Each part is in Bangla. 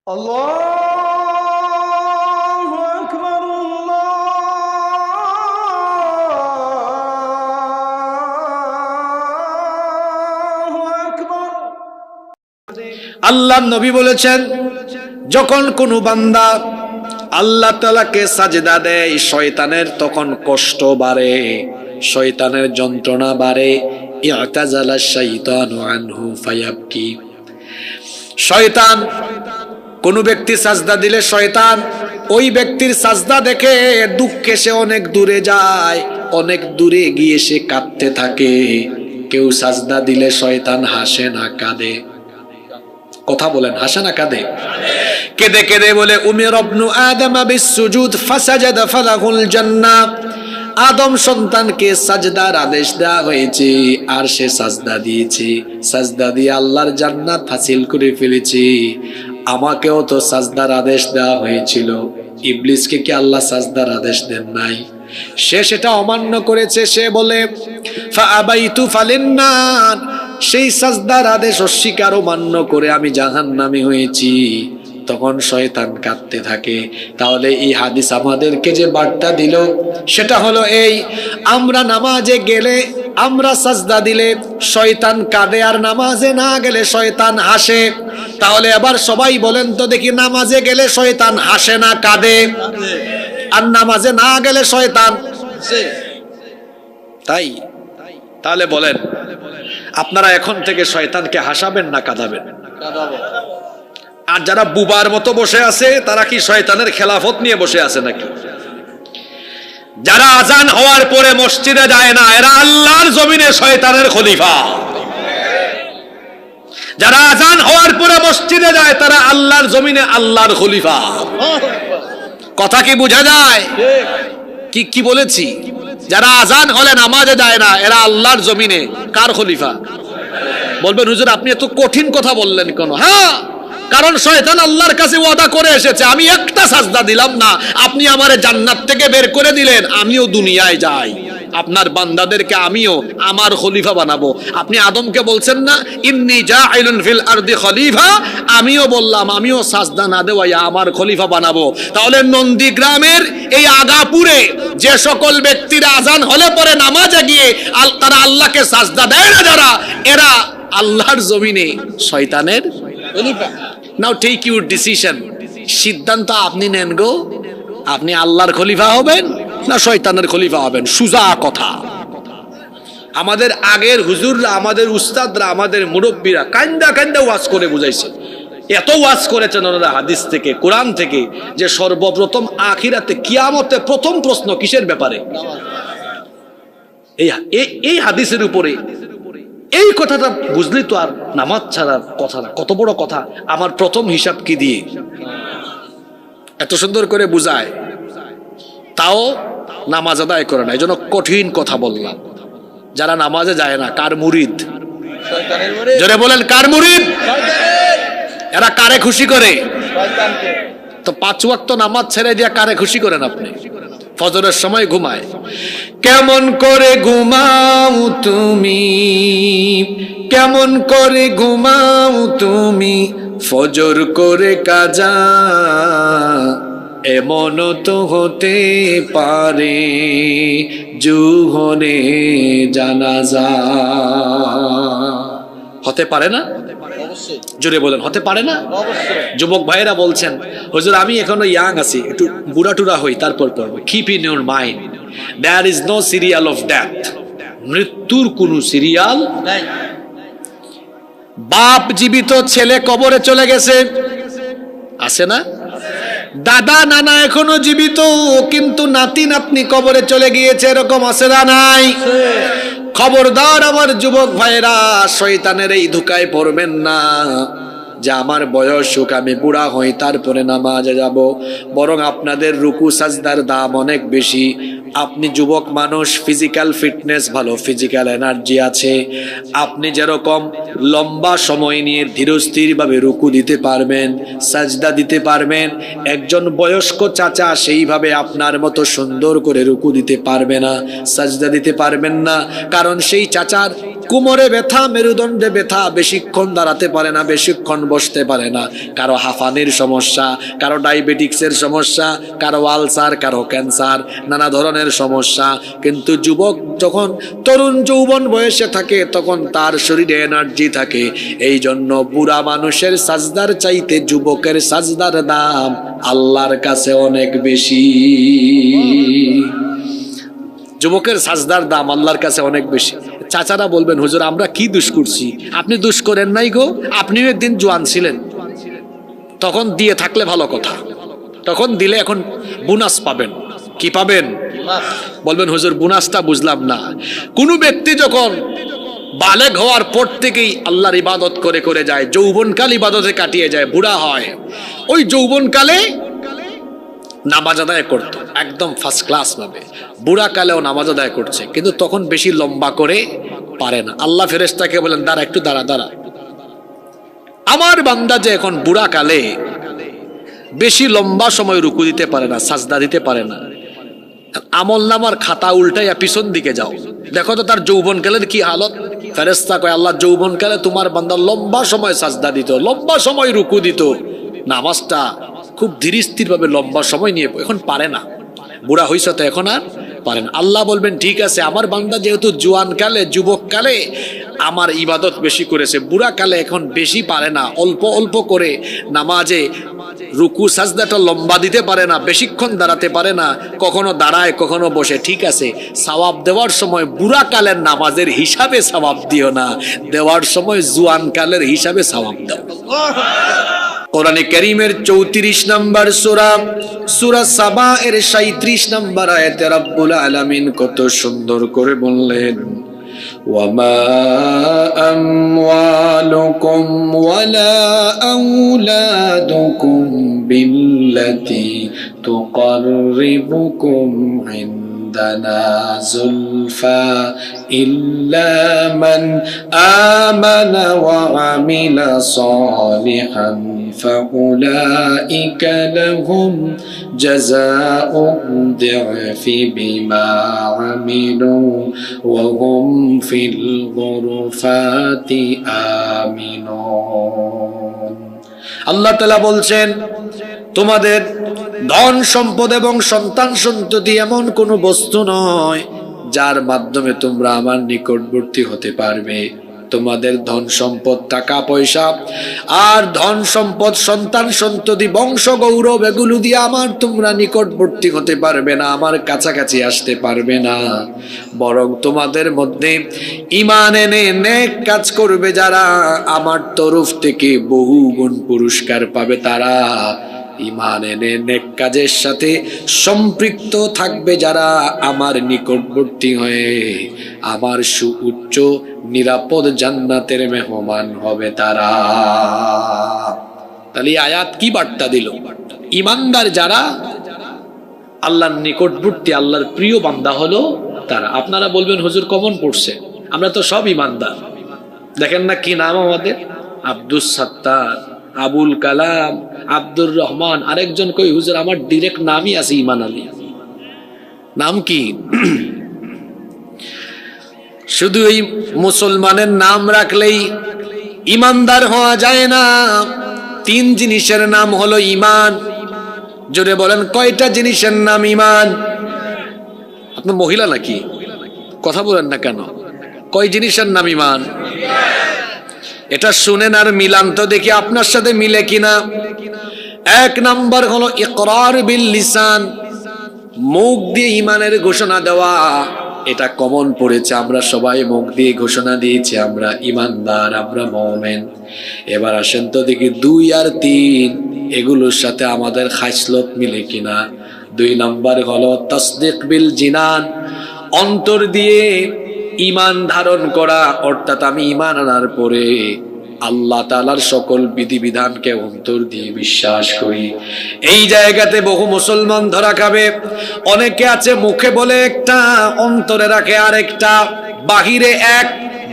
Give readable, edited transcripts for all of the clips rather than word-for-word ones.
আল্লাহু আকবার, আল্লাহু আকবার। আল্লাহর নবী বলেছেন, যখন কোনো বান্দা আল্লাহ তাআলাকে সাজদা দেয়, শয়তানের তখন কষ্ট বাড়ে, শয়তানের যন্ত্রণা বাড়ে। ইআতাজালা শাইতানু আনহু ফায়াবকি। শয়তান, কোন ব্যক্তি সাজদা দিলে শয়তান ওই ব্যক্তির সাজদা দেখে দুঃখে সে অনেক দূরে যায়, অনেক দূরে গিয়ে সে কাঁদতে থাকে। কেউ সাজদা দিলে শয়তান হাসে না কাঁদে? কথা বলেন, হাসে না কাঁদে? কেঁদে কেঁদে বলে, উমির ইবনু আদম বিসসুজুদ ফাসাজাদা ফালাহুল জান্নাহ। আদম সন্তানকে সাজদার আদেশ দেওয়া হয়েছে, আর সে সাজদা দিয়েছে। সাজদা দিয়ে আল্লাহর জান্নাত হাসিল করে ফেলেছে। আমাকেও তো সাজদার আদেশ দেওয়া হয়েছিল, ইবলিসকে কি আল্লাহ সাজদার আদেশ দেন নাই? সে সেটা অমান্য করেছে। সে বলে ফাআবাইতু ফালিন্নার, সেই সাজদার আদেশ অস্বীকার ও মান্য করে আমি জাহান্নামী হয়েছি। তখন শয়তান কাঁদতে থাকে। তাহলে এই হাদিস আমাদেরকে যে বার্তা দিল সেটা হলো এই, আমরা নামাজে গেলে, আমরা সাজদা দিলে শয়তান কাঁদে, আর নামাজে না গেলে শয়তান হাসে। তাহলে আবার সবাই বলেন তো দেখি, নামাজে গেলে শয়তান হাসে না কাঁদে, আর নামাজে না গেলে শয়তান তাই? তাহলে বলেন, আপনারা এখন থেকে শয়তানকে হাসাবেন না কাঁদাবেন? আর যারা বুবার মতো বসে আছে তারা কি শয়তানের খেলাফত নিয়ে বসে আছে নাকি? যারা আজান হওয়ার পরে মসজিদে যায় না, এরা আল্লাহর জমিনে শয়তানের খলিফা। যারা আজান হওয়ার পরে মসজিদে যায় তারা আল্লাহর জমিনে আল্লাহর খলিফা। কথা কি বোঝা যায়? কি কি বলেছি? যারা আজান হলে নামাজে যায় না, এরা আল্লাহর জমিনে কার খলিফা? বলবেন হুজুর আপনি এত কঠিন কথা বললেন কেন? হ্যাঁ, কারণ শয়তান আল্লাহর কাছে ওয়াদা করে এসেছে, আমি একটা সাজদা দিলাম না, আপনি আমারে জান্নাত থেকে বের করে দিলেন, আমিও দুনিয়ায় যাই, আপনার বান্দাদেরকে আমিও আমার খলিফা বানাবো। আপনি আদমকে বলছেন না ইন্নী জাইলুন ফিল আরদি খলিফা, আমিও বললাম আমিও সাজদা না দেওয়া আমার খলিফা বানাবো। তাহলে নন্দীগ্রামের এই আগাপুরে যে সকল ব্যক্তিরা আজান হলে পরে নামাজে গিয়ে তারা আল্লাহকে সাজদা দেয় না, যারা, এরা আল্লাহর জমিনে শয়তানের খলিফা। নাও টেক ইউর ডিসিশন, সিদ্ধান্ত আপনি নেন গো, আপনি আল্লাহর খলিফা হবেন না শয়তানের খলিফা হবেন? সুজা কথা। আমাদের আগের হুজুররা, আমাদের উস্তাদরা, আমাদের মুরব্বীরা কান্দা কান্দা ওয়াজ করে বুঝাইছে। এত ওয়াজ করেছেন ওনারা হাদিস থেকে, কোরআন থেকে, যে সর্বপ্রথম আখিরাতে কিয়ামতে প্রথম প্রশ্ন কিসের ব্যাপারে? এই হাদিসের উপরে। এই কথাটা বুঝলি তো আর নামাজ ছাড়ার কথা না। কত বড় কথা! আমার প্রথম হিসাব কি দিয়ে এত সুন্দর করে বুঝায়, তাও নামাজ আদায় করে না। এই জন্য কঠিন কথা বললাম। যারা নামাজে যায় না, কার মুরিদ? জোরে বলেন, কার মুরিদ? এরা কারে খুশি করে? তো 5 ওয়াক্ত নামাজ ছেড়ে দিয়া কারে খুশি করেন আপনি? ফজরের সময় ঘুমায়। কেমন করে ঘুমাও তুমি, কেমন করে ঘুমাও তুমি, ফজর করে কাজা, এমন তো হতে পারে জুহরে জানাজা। হতে পারে না? জোরে বলেন, হতে পারে না? যুবক ভাইয়েরা বলছেন হুজুর আমি এখনো ইয়াং আছি, একটু বুড়া টুরা হই তারপর পড়বো। Keep in your mind, there is no serial of death. মৃত্যুর কোন সিরিয়াল নাই। বাপ জীবিত, ছেলে কবরে চলে গেছে, আছে না? দাদা নানা এখনো জীবিত, কিন্তু নাতি নাতনি কবরে চলে গিয়েছে, এরকম আছে না নাই? খবরদার আমার যুবক ভাইরা, শয়তানের এই ধোঁকায় পড়বেন না যে আমার বয়স হোক, আমি বুড়া হই তারপরে নামাজে যাব। বরং আপনাদের রুকু সাজদার দাম অনেক বেশি। আপনি যুবক মানুষ, ফিজিক্যাল ফিটনেস ভালো, ফিজিক্যাল এনার্জি আছে, আপনি যেরকম লম্বা সময় নিয়ে ধীরস্থিরভাবে রুকু দিতে পারবেন, সাজদা দিতে পারবেন, একজন বয়স্ক চাচা সেইভাবে আপনার মতো সুন্দর করে রুকু দিতে পারবে না, সাজদা দিতে পারবেন না। কারণ সেই চাচার কোমরে ব্যথা, মেরুদণ্ডে ব্যথা, বেশিক্ষণ দাঁড়াতে পারে না, বেশিক্ষণ বসতে পারে না। কারো হাঁফানির সমস্যা, কারো ডায়াবেটিক্সের সমস্যা, কারো আলসার, কারো ক্যান্সার, নানা ধরনের সমস্যা। কিন্তু যুবক যখন তরুণ যৌবন বয়সে থাকে তখন তার শরীরে এনার্জি থাকে। এই জন্য বুড়া মানুষের সাজদার চাইতে যুবকের সাজদার দাম আল্লাহর কাছে অনেক বেশি। যুবকের সাজদার দাম আল্লাহর কাছে অনেক বেশি। চাচারা বলবেন, হুজুর আমরা কি দোষ করছি? আপনি দোষ করেন নাই গো, আপনিও একদিন জোয়ান ছিলেন, তখন দিয়ে থাকলে ভালো কথা, তখন দিলে এখন বোনাস পাবেন। কি পাবেন? বলবেন হুজুর বোনাসটা বুঝলাম না। কোন ব্যক্তি যখন বালেগ হওয়ার পর থেকেই আল্লাহর ইবাদত করে করে যায়, যৌবনকাল ইবাদতে কাটিয়ে যায়, বুড়া হয়, ওই যৌবনকালে নামাজ আদায় করতো একদম ফার্স্ট ক্লাস ভাবে, বুড়া কালেও নামাজ আদায় করছে, কিন্তু তখন বেশি লম্বা করে পারে না। আল্লাহ ফেরেশতাকে বলেন, দাঁড়া একটু দাঁড়া দাঁড়া, আমার বান্দা যে এখন বুড়া কালে বেশি লম্বা সময় রুকু দিতে পারে না, সাজদা দিতে পারে না, আমল নামার খাতা উল্টাইয়া পিছন দিকে যাও, দেখো তো তার যৌবনকালের কি হালত। ফেরেশতা কয়, আল্লাহ যৌবনকালে তোমার বান্দা লম্বা সময় সাজদা দিত, লম্বা সময় রুকু দিত, নামাজটা খুব ধীর স্থির ভাবে লম্বা সময় নিয়ে, এখন পারে না, বুড়া হইছে তো এখন আর পারেন। আল্লাহ বলবেন, ঠিক আছে, আমার বান্দা যেহেতু জোয়ান কালে, যুবক কালে আমার ইবাদত বেশি করেছে, বুড়া কালে এখন বেশি পারে না, অল্প অল্প করে নামাজে রুকু সাজদাটা লম্বা দিতে পারে না, বেশিক্ষণ দাঁড়াতে পারে না, কখনো দাঁড়ায় কখনো বসে, ঠিক আছে, সওয়াব দেওয়ার সময় বুড়া কালের নামাজের হিসাবে সওয়াব দিও না, দেওয়ার সময় জোয়ান কালের হিসাবে সওয়াব দাও। কোরআনে কারীমের 34 নম্বর সূরা, সূরা সাবা এর 37 নম্বর আয়াতে রব্বুল আলামিন কত সুন্দর করে বললেন, ওয়ামা আমওয়ালুকুম ওয়ালা আওলাদুকুম বিল্লাতি তুকাররিবুকুম ইনদানা যুলফা ইল্লা মান আমানা ওয়া আমিলা সালিহান فأولئك لهم جزاء الضعف بما عملوا وهم في الغرفات آمنون। আল্লাহ তাআলা বলছেন, তোমাদের ধন সম্পদ এবং সন্তান সন্ততি এমন কোনো বস্তু নয় যার মাধ্যমে তোমরা আমার নিকটবর্তী হতে পারবে। তোমাদের ধন সম্পদ, টাকা পয়সা আর ধন সম্পদ, সন্তান সন্ততি, বংশ গৌরব, এগুলো দিয়ে আমার তোমরা নিকটবর্তী হতে পারবে না, আমার কাছাকাছি আসতে পারবে না। বরং তোমাদের মধ্যে ঈমান এনে নেক কাজ করবে যারা, আমার তরফ থেকে বহু গুণ পুরস্কার পাবে তারা। ঈমান এনে নেক কাজের সাথে সম্পৃক্ত থাকবে যারা, আমার নিকটবর্তী হয়ে আমার সুউচ্চ নিরাপদ জান্নাতের মেহমান হবে তারা। তাহলে আয়াত কি বার্তা দিল? ঈমানদার যারা, আল্লাহর নিকটবর্তী, আল্লাহর প্রিয় বান্দা হলো তারা। আপনারা বলবেন হুজুর কমন পড়ছে, আমরা তো সব ঈমানদার। দেখেন না কি নাম আমাদের, আব্দুস সাত্তার, আবুল কালাম, আব্দুর রহমান, আরেকজন কই হুজুর আমার ডিরেক্ট নামই আছে ঈমান আলী। নাম কি? শুধু এই মুসলমানের নাম রাখলেই ঈমানদার হওয়া যায় না। 3 জিনিসের নাম হলো ঈমান। জোরে বলেন, কয়টা জিনিসের নাম ঈমান? আপনি মহিলা নাকি? কথা বলেন না কেন? কয় জিনিসের নাম ঈমান? এটা শুনেন আর মিলান তো দেখি আপনার সাথে মিলে কিনা। 1 নাম্বার হলো ইকরার বিল লিসান, মুখ দিয়ে ঈমানের ঘোষণা দেওয়া। এটা কমন পড়েছে, আমরা সবাই মুখ দিয়ে ঘোষণা দিয়েছি আমরা ঈমানদার, আমরা মুমিন। এবার আসেন তো দেখি 2 আর 3 এগুলোর সাথে আমাদের খাসলত মিলে কিনা। 2 নাম্বার হলো তাসদিক বিল জিনান, অন্তর দিয়ে ঈমান ধারণ করা, অর্থাৎ আমি ঈমান আনার পরে আল্লাহ তাআলার সকল বিধিবিধানকে অন্তর দিয়ে বিশ্বাস করি। এই জায়গাতে বহু মুসলমান ধরা খাবে। অনেকে আছে মুখে বলে একটা, অন্তরে রাখে আরেকটা, বাহিরে এক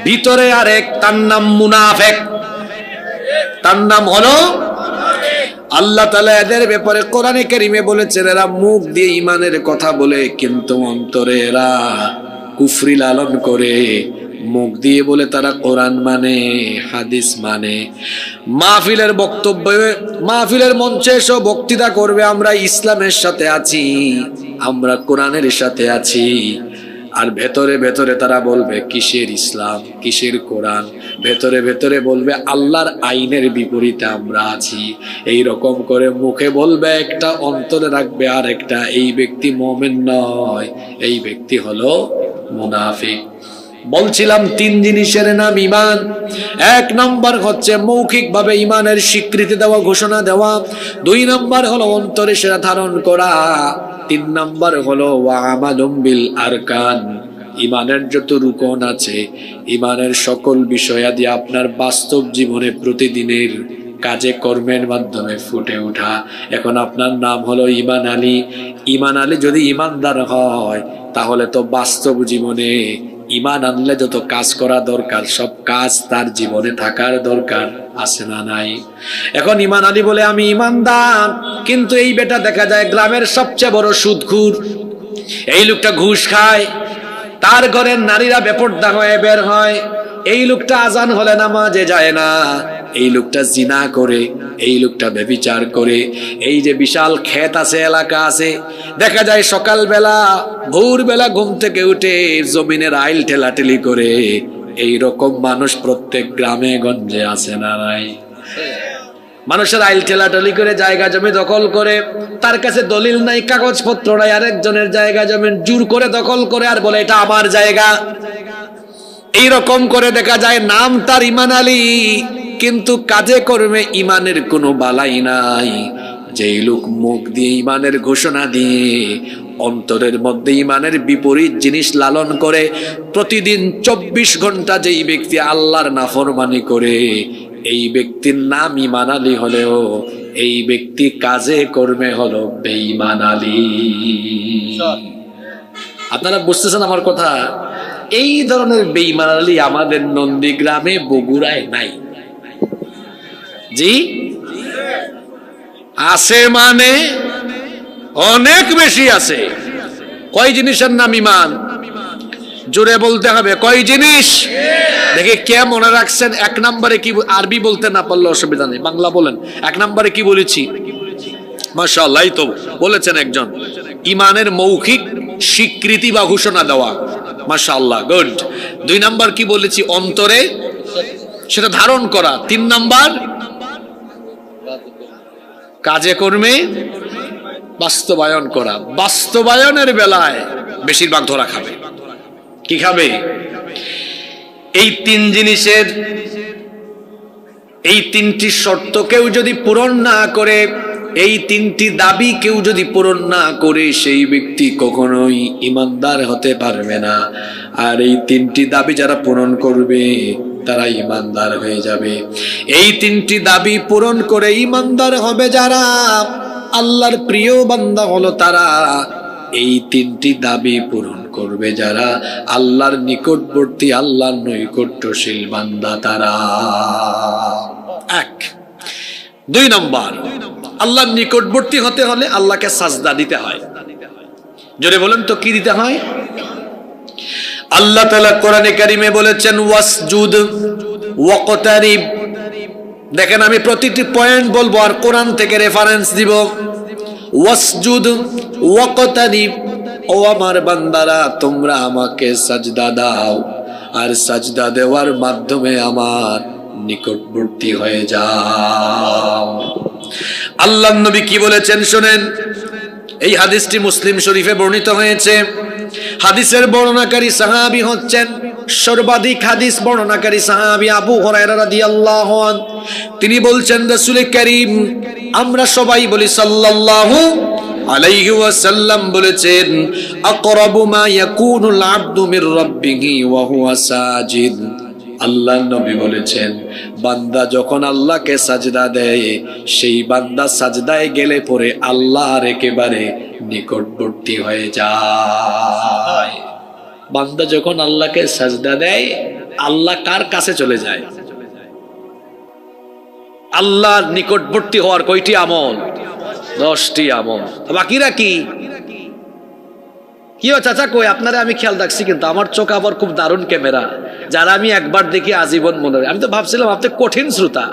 ভিতরে আরেক, তার নাম মুনাফিক, তার নাম হলো। আল্লাহ তাআলা এদের ব্যাপারে কোরআনে কারীমে বলেছেন, এরা মুখ দিয়ে ঈমানের কথা বলে কিন্তু অন্তরে এরা কুফরি লালন করে। মুখ দিয়ে বলে তারা কোরআন মানে, হাদিস মানে। মাহফিলের বক্তব্য, মাহফিলের মঞ্চে এসে বক্তৃতা করবে, আমরা ইসলামের সাথে আছি, আমরা কোরআনের সাথে আছি, আর ভেতরে ভেতরে তারা বলবে কিসের ইসলাম, কিসের কোরআন। ভেতরে ভেতরে বলবে আল্লাহর আইনের বিপরীতে আমরা আছি। এই রকম করে মুখে বলবে একটা, অন্তরে রাখবে আর একটা। এই ব্যক্তি মুমিন নয়, এই ব্যক্তি হলো মুনাফিক। বলছিলাম তিন জিনিসের নাম ঈমান। এক নম্বর হচ্ছে মৌখিকভাবে ঈমানের স্বীকৃতি দেওয়া, ঘোষণা দেওয়া। দুই নম্বর হলো অন্তরে সেটা ধারণ করা। তিন নম্বর হলো ওয়া আমালুম বিল আরকান। ঈমানের যত রুকন আছে, ঈমানের সকল বিষয়াদি আপনার বাস্তব জীবনে প্রতিদিনের কাজে কর্মের মাধ্যমে ফুটে ওঠা। এখন আপনার নাম হলো ঈমান আলী। ঈমান আলী যদি ঈমানদার হয়, তাহলে তো বাস্তব জীবনে ঈমান আনলে যত কাজ করা দরকার সব কাজ তার জীবনে থাকার দরকার আছে না নাই? এখন ঈমান আলী বলে আমি ঈমানদার, কিন্তু এই বেটা দেখা যায় গ্রামের সবচেয়ে বড় সুদখোর, এই লোকটা ঘুষ খায়, তার ঘরের নারীরা বেপরদা হয়ে বের হয়, এই লোকটা আজান হলে নামাজে যায় না, এই লোকটা জিনা করে, এই লোকটা ব্যভিচার করে। এই যে বিশাল ক্ষেত আছে, এলাকা আছে, দেখা যায় সকালবেলা ভোরবেলা ঘুম থেকে উঠে জমিনের আইল ঠেলাঠেলি করে। এই রকম মানুষ প্রত্যেক গ্রামে গঞ্জে আছে না নাই? মানুষের আইল ঠেলাঠেলি করে জায়গা জমি দখল করে, তার কাছে দলিল নাই, কাগজপত্র নাই, আরেকজনের জায়গা জমি জোর করে দখল করে আর বলে এটা আমার জায়গা। এইরকম করে দেখা যায় নাম তার ঈমান আলী, কিন্তু কাজে কর্মে ঈমানের কোনো বালাই নাই। যেই লোক মুখ দিয়ে ঈমানের ঘোষণা দিয়ে অন্তরের মধ্যে ঈমানের বিপরীত জিনিস লালন করে, প্রতিদিন 24 ঘন্টা যেই ব্যক্তি আল্লাহর নাফরমানি করে, এই ব্যক্তির নাম ঈমান আলী হলেও এই ব্যক্তি কাজে কর্মে হলো বেঈমান আলী। আপনারা বুঝতেছেন আমার কথা? এই ধরনের বেঈমান আলী আমাদের নন্দীগ্রামে, বগুড়ায় নাই। জি আছে, মানে অনেক বেশি আছে। কয় জিনিসের নাম ঈমান? জোরে বলতে হবে, কয় জিনিস? দেখে কে মনে রাখছেন? এক নম্বরে কি, আরবি বলতে না পারলে অসুবিধা নেই, বাংলা বলেন। এক নম্বরে কি বলেছি? মাশাআল্লাহ, তো বলেছেন একজন, ঈমানের মৌখিক স্বীকৃতি বা ঘোষণা দেওয়া। মাশাআল্লাহ, গুড। দুই নাম্বার কি বলেছি? অন্তরে সেটা ধারণ করা। তিন নাম্বার কাজে কর্মে বাস্তবায়ন করা। বাস্তবায়নের বেলায় বেশিরভাগ ধরা খাবে। কি খাবে? এই তিন জিনিসের, এই তিনটি শর্ত কেউ যদি পূরণ না করে, এই তিনটি দাবি কেউ যদি পূরণ না করে, সেই ব্যক্তি কখনোই ঈমানদার হতে পারবে না। আর এই তিনটি দাবি যারা পূরণ করবে তারা ঈমানদার হয়ে যাবে। এই তিনটি দাবি পূরণ করে ঈমানদার হবে যারা, আল্লাহর প্রিয় বান্দা হলো তারা। এই তিনটি দাবি পূরণ করবে যারা, আল্লাহর নিকটবর্তী, আল্লাহর নৈকট্যশীল বান্দা তারা। এক। দুই নম্বর, আল্লাহর নিকটবর্তী হতে হলে আল্লাহকে সাজদা দিতে হয়। জোরে বলেন তো কি দিতে হয়? আল্লাহ তাআলা কোরআনে কারিমে বলেছেন ওয়াসজুদ ওয়াকতারিব। দেখেন, আমি প্রতিটি পয়েন্ট বলবো আর কোরআন থেকে রেফারেন্স দিব। ওয়াসজুদ ওয়াকতারিব, ও আমার বান্দারা তোমরা আমাকে সাজদা দাও, আর সাজদা দেওয়ার মাধ্যমে আমার নিকটবর্তী হয়ে যাও। আল্লাহর নবী কি বলেছেন শুনেন। এই হাদিসটি মুসলিম শরীফে বর্ণিত হয়েছে। হাদিসের বর্ণনাকারী সাহাবী হচ্ছেন, সর্বাধিক হাদিস বর্ণনাকারী সাহাবী আবু হুরায়রা রাদিয়াল্লাহু আনহু। তিনি বলছেন রাসূল করিম, আমরা সবাই বলি সাল্লাল্লাহু আলাইহি ওয়াসাল্লাম বলেছেন, আকরাবু মা ইয়াকুনুল আবদু মির রাব্বিহি ওয়া হুয়া সাজিদ। আল্লাহ নবী বলেছেন বান্দা যখন আল্লাহকে সাজদা দেয় সেই বান্দা সাজদায় গেলে পরে আল্লাহর একেবারে নিকটবর্তী হয়ে যায়। বান্দা যখন আল্লাহকে সাজদা দেয় আল্লাহ কার কাছে চলে যায়? আল্লাহর নিকটবর্তী হওয়ার কয়টি আমল? 10টি আমল। বাকিরা কি? কি চাচা কই আপনারা আমি খেয়াল রাখছি, কিন্তু আমার চোখ আবার খুব দারুণ ক্যামেরা, যারা আমি একবার দেখি আজীবন মনে হয়। আমি তো ভাবছিলাম আপনি কঠিন শ্রোতা।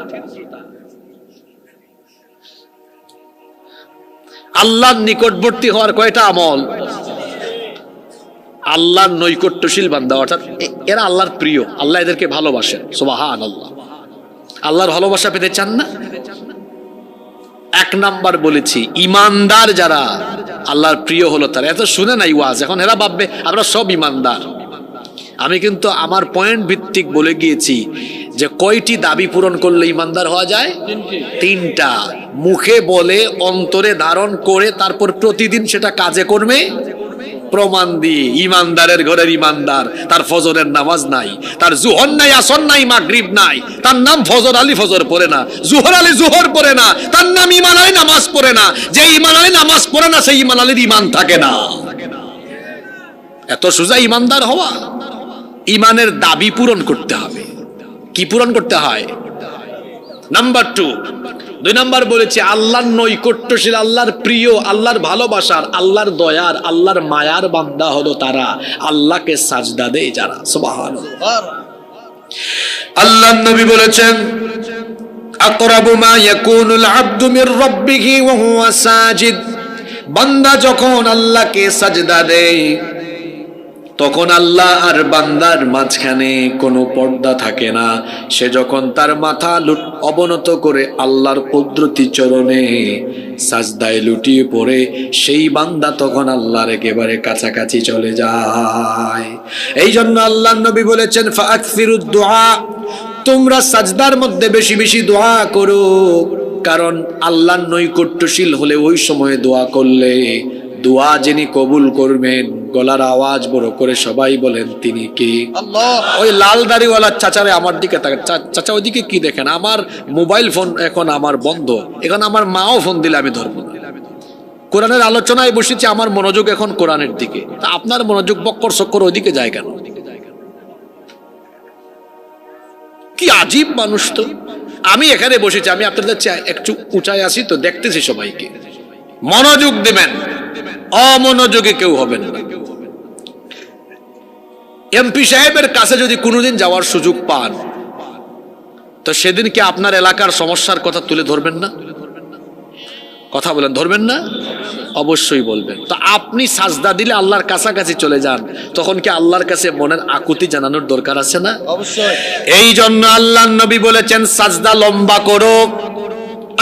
আল্লাহর নিকটবর্তী হওয়ার কয়টা আমল? আল্লাহর নৈকট্যশীল বান্দা, অর্থাৎ এরা আল্লাহর প্রিয়, আল্লাহ এদেরকে ভালোবাসেন। সুবহানাল্লাহ। আল্লাহর ভালোবাসা পেতে চান না? 1 নাম্বার বলেছি ইমানদার যারা, আল্লাহর প্রিয় হলো তারা। এত শুনে নাই ওয়াজ, এখন এরা ভাববে আমরা সব ইমানদার। আমি কিন্তু আমার পয়েন্ট ভিত্তিক বলে গিয়েছি যে কয়টি দাবি পূরণ করলে ইমানদার হওয়া যায়? 3টা। মুখে বলে, অন্তরে ধারণ করে, তারপর প্রতিদিন সেটা কাজে করবে প্রমাণ দিয়ে। ইমানদারের ঘরের ইমানদার, তার ফজরের নামাজ নাই, তার জোহর নাই, আসর নাই, মাগরিব নাই, তার নাম ফজর আলী ফজর পড়ে না, জোহর আলী জোহর পড়ে না, তার নাম ইমান আলী নামাজ পড়ে না। যে ইমান আলী নামাজ পড়ে না সেই ইমান আলীর ইমান থাকে না। এত সোজা ইমানদার হওয়া? ইমানের দাবি পূরণ করতে হবে। কি পূরণ করতে হয়? নাম্বার 2 নাম্বার বলেছি আল্লাহর নৈকট্যশীল, আল্লাহর প্রিয়, আল্লাহর ভালোবাসার, আল্লাহর দয়ার, আল্লাহর মায়ার বান্দা হলো তারা আল্লাহকে সাজদা দেয় যারা। সুবহানাল্লাহ। আল্লাহর নবী বলেছেন আকরাবু মা ইয়াকুনুল আবদু মির রাব্বিহি ওয়া হুয়া সাজিদ। বান্দা যখন আল্লাহকে সাজদা দেয় তখন আল্লাহ আর বান্দার মাঝখানে কোনো পর্দা থাকে না। সে যখন তার মাথা অবনত করে আল্লাহর কুদরতি চরণে সাজদায় লুটিয়ে পড়ে সেই বান্দা তখন আল্লাহর একেবারে কাছাকাছি চলে যায়। এই জন্য আল্লাহর নবী বলেছেন ফাআকসিরুদ দুআ, তোমরা সাজদার মধ্যে বেশি বেশি দোয়া করো, কারণ আল্লাহর নৈকট্যশীল হলে ওই সময়ে দোয়া করলে দোয়া যিনি কবুল করবেন, গলার আওয়াজ বড় করে সবাই বলেন তিনি কে? আল্লাহ। ওই লাল দাড়িওয়ালা চাচারে আমার দিকে তাকান, চাচা ওইদিকে কি দেখেন? আমার মোবাইল ফোন এখন আমার বন্ধ, এখন আমার মাও ফোন দিলে আমি ধরবো না। কোরআনের আলোচনায় বসেছি, আমার মনোযোগ এখন কোরআনের দিকে, তা আপনার মনোযোগ বক্কর চক্কর ওইদিকে যায় কেন? কি আজীব মানুষ তো। আমি এখানে বসেছি, আমি আপনাদের একটু উঁচায় আসি তো দেখতেছি সবাইকে। মনোযোগ দিবেন, অমনোযোগে কেউ হবেন না। এমপি সাহেবের কাছে যদি কোনোদিন যাওয়ার সুযোগ পান তো সেদিনকে আপনার এলাকার সমস্যার কথা তুলে ধরবেন না? কথা বলেন, ধরবেন না? অবশ্যই বলবেন। তো আপনি সাজদা দিলে আল্লাহর কাছাকাছি চলে যান, তখন কি আল্লাহর কাছে মনের আকুতি জানানোর দরকার আছে না? অবশ্যই। এই জন্য আল্লাহর নবী বলেছেন সাজদা লম্বা করো।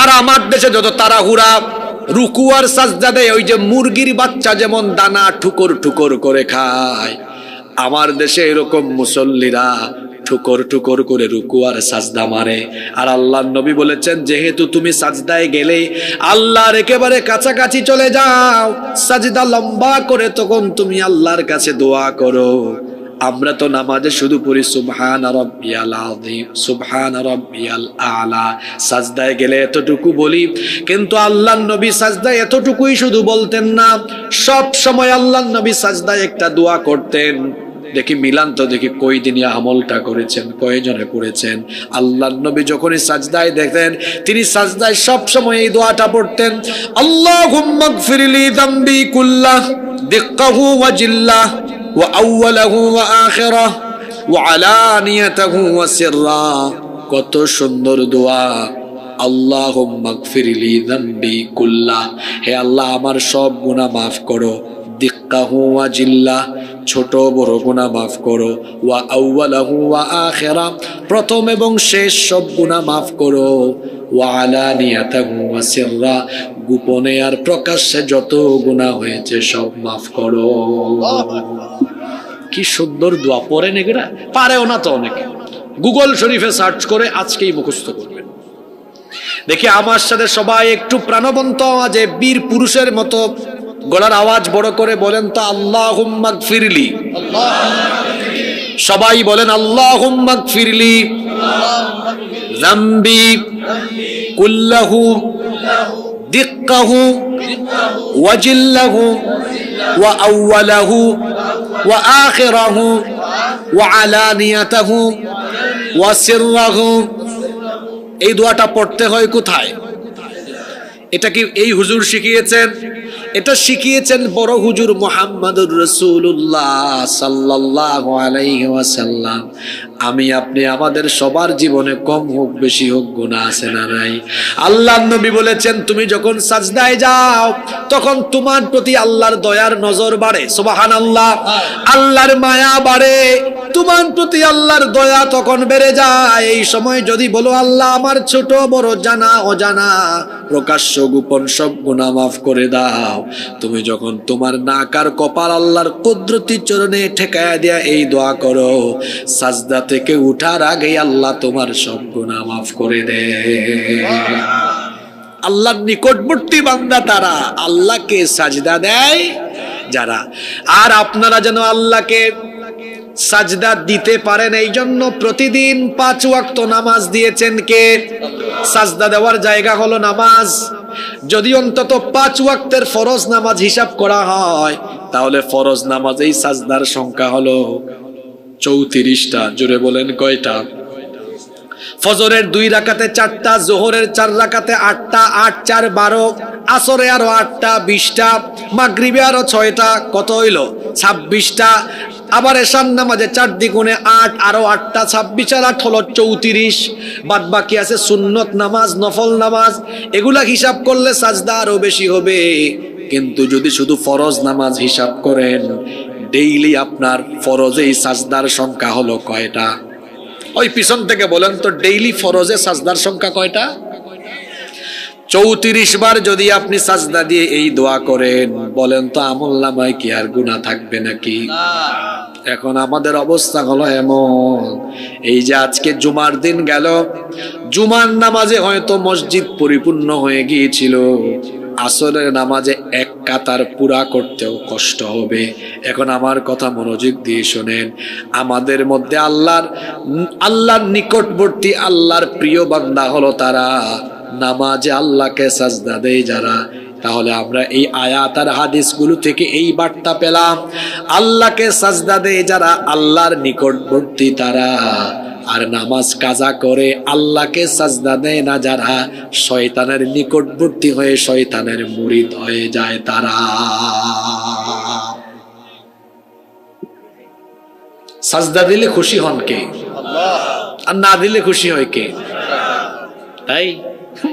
আর আমার দেশে যত তাড়াহুড়া রুকু আর সাজদা দেয়, ওই যে মুরগির বাচ্চা যেমন দানা ঠুকর ঠুকর করে খায়, আমার দেশে এরকম মুসল্লিরা ঠুকর ঠুকর করে রুকু আর সাজদা মারে। আর আল্লাহর নবী বলেছেন যেহেতু তুমি সাজদায় গেলে আল্লাহর একেবারে কাছাকাছি চলে যাও, সাজদা লম্বা করে তখন তুমি আল্লাহর কাছে দোয়া করো। আমরা তো নামাজে শুধু পড়ি সুবহানা রাব্বিয়াল আযীম, সুবহানা রাব্বিয়াল আ'লা, সাজদায় গেলে এতটুকু বলি, কিন্তু আল্লাহর নবী সাজদায় এতটুকুই শুধু বলতেন না, সব সময় আল্লাহর নবী সাজদায় একটা দোয়া করতেন। দেখি মিলান তো দেখি কই দিন আমলটা করেছেন, কয়জনে পড়েছেন। আল্লাহর নবী যখনই সাজদায় দেখতেন তিনি সাজদায় সব সময় এই দোয়াটা পড়তেন, আল্লাহুম্মা গফিরলি যামবি কুল্লাহ দিক্কাহু ওয়া জিল্লাহ ওয়া আউওয়ালাহু ওয়া আখিরাহ ওয়া আলানিয়াতাহু ওয়া সিররা। কত সুন্দর দোয়া। আল্লাহুম্মা গফিরলি যামবি কুল্লাহ, হে আল্লাহ আমার সব গুনাহ মাফ করো, দিক্কাহু ওয়া জিল্লাহ, ছোট বড় গুনাহ মাফ করো, ওয়া আউওয়ালাহু ওয়া আখিরা, প্রথম এবং শেষ সব গুনাহ মাফ করো, ওয়া আলানিয়াতাহু ওয়া সিররা, গোপনে আর প্রকাশ্যে যত গুনাহ হয়েছে সব মাফ করো। কি সুন্দর দোয়া। পড়েন এগুলা? পারেও না তো অনেকে, গুগল শরীফে সার্চ করে আজকেই মুখস্থ করবেন। দেখি আমার সাথে সবাই একটু প্রাণবন্ত আওয়াজে বীর পুরুষের মতো গলার আওয়াজ বড় করে বলেন তো, আল্লাহুম্মা গফিরলি সবাই বলেন আল্লাহুম্মা গফিরলি যামবি কুল্লাহু দিক্কাহু ওয়া জিল্লাহু ওয়া আউওয়ালাহু ওয়া আখিরাহু ওয়া আলানিয়াতাহু ওয়া সিররাহু। এই দোয়াটা পড়তে হয় কোথায়? এটা কি এই হুজুর শিখিয়েছেন? এটা শিখিয়েছেন বড় হুজুর মুহাম্মদুর রাসূলুল্লাহ সাল্লাল্লাহু আলাইহি ওয়াসাল্লাম। আমি আপনি আমাদের সবার জীবনে কম হোক বেশি হোক গুনাহ আছে না নাই? আল্লাহর নবী বলেছেন তুমি যখন সাজদায় যাও তখন তোমার প্রতি আল্লাহর দয়ার নজর বাড়ে। সুবহানাল্লাহ। আল্লাহর মায়া বাড়ে, তোমার প্রতি আল্লাহর দয়া তখন বেড়ে যায়। এই সময় যদি বলো আল্লাহ আমার ছোট বড় জানা অজানা প্রকাশ্য গোপন সব গুনাহ মাফ করে দাও, তুমি যখন তোমার নাক আর কপাল আল্লাহর কুদরতি চরণে ঠেকায়া দিয়া এই দোয়া করো, সাজদা থেকে উঠার আগে আল্লাহ তোমার সব গুনাহ মাফ করে দেয়। আল্লাহর নিকটবর্তী বান্দা তারা, আল্লাহকে সাজদা দেয় যারা। আর আপনারা যেন আল্লাহকে সাজদা দিতে পারেন এই জন্য প্রতিদিন 5 ওয়াক্ত নামাজ দিয়েছেন কে? সাজদা দেওয়ার জায়গা হলো নামাজ। যদি অন্তত 5 ওয়াক্তের ফরজ নামাজ হিসাব করা হয় তাহলে ফরজ নামাজেই সাজদার সংখ্যা হলো 34টা। জোরে বলেন কয়টা? ফজরের 2 রাকাতে 4টা, যোহরের 4 রাকাতে 8টা, 8 4 12, আসরে আরো 8টা 20টা, মাগরিবে আরো 6টা, কত হইল? 26টা। আবার এশার নামাজে 4 দ্বিগুণে 8, আরো 8টা, 26 আর 8 হলো 34। বাদ বাকি আছে সুন্নত নামাজ, নফল নামাজ, এগুলা হিসাব করলে সাজদা আরো বেশি হবে। কিন্তু যদি শুধু ফরজ নামাজ হিসাব করেন, ডেইলি আপনার ফরজেই সাজদার সংখ্যা হলো কয়টা? ওই পিছন থেকে বলেন তো, ডেইলি ফরজে সাজদার সংখ্যা কয়টা? 34 বার যদি আপনি সাজদা দিয়ে এই দোয়া করেন, বলেন তো আমলনামায় কি আর গুনাহ থাকবে নাকি? এখন আমাদের অবস্থা হলো এমন, এই যে আজকে জুমার দিন গেল, জুমার নামাজে হয়তো মসজিদ পরিপূর্ণ হয়ে গিয়েছিল, আসরের নামাজে 1 কাতার পুরা করতেও কষ্ট হবে। এখন আমার কথা মনোযোগ দিয়ে শোনেন, আমাদের মধ্যে আল্লাহর নিকটবর্তী আল্লাহর প্রিয় বান্দা হলো তারা, নামাজে আল্লাহকে সাজদা দেয় যারা। তাহলে আমরা এই আয়াত আর হাদিসগুলো থেকে এই বার্তা পেলাম, আল্লাহকে সাজদা দেয় যারা আল্লাহর নিকটবর্তী তারা, আর নামাজ কাজা করে আল্লাহকে সাজদা দেয় না যারা, শয়তানের নিকটবর্তী হয়ে শয়তানের মুরিদ হয়ে যায় তারা। সাজদা দিলে খুশি হন কে? আল্লাহ। আর না দিলে খুশি হয় কে? তাই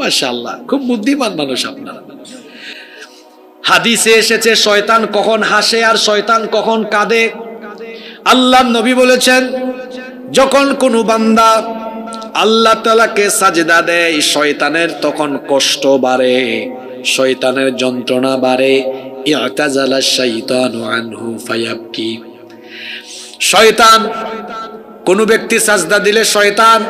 মাশাআল্লাহ, খুব বুদ্ধিমান মানুষ আপনারা। হাদিসে এসেছে শয়তান কখন হাসে আর শয়তান কখন কাঁদে। আল্লাহর নবী বলেছেন, যখন কোনো বান্দা আল্লাহ তাআলাকে সাজদা দেয় শয়তানের তখন কষ্ট বাড়ে, শয়তানের যন্ত্রণা বাড়ে। ইআতাজালা শাইতানু আনহু ফায়াবকি। শয়তান, কোন ব্যক্তি সাজদা দিলে শয়তান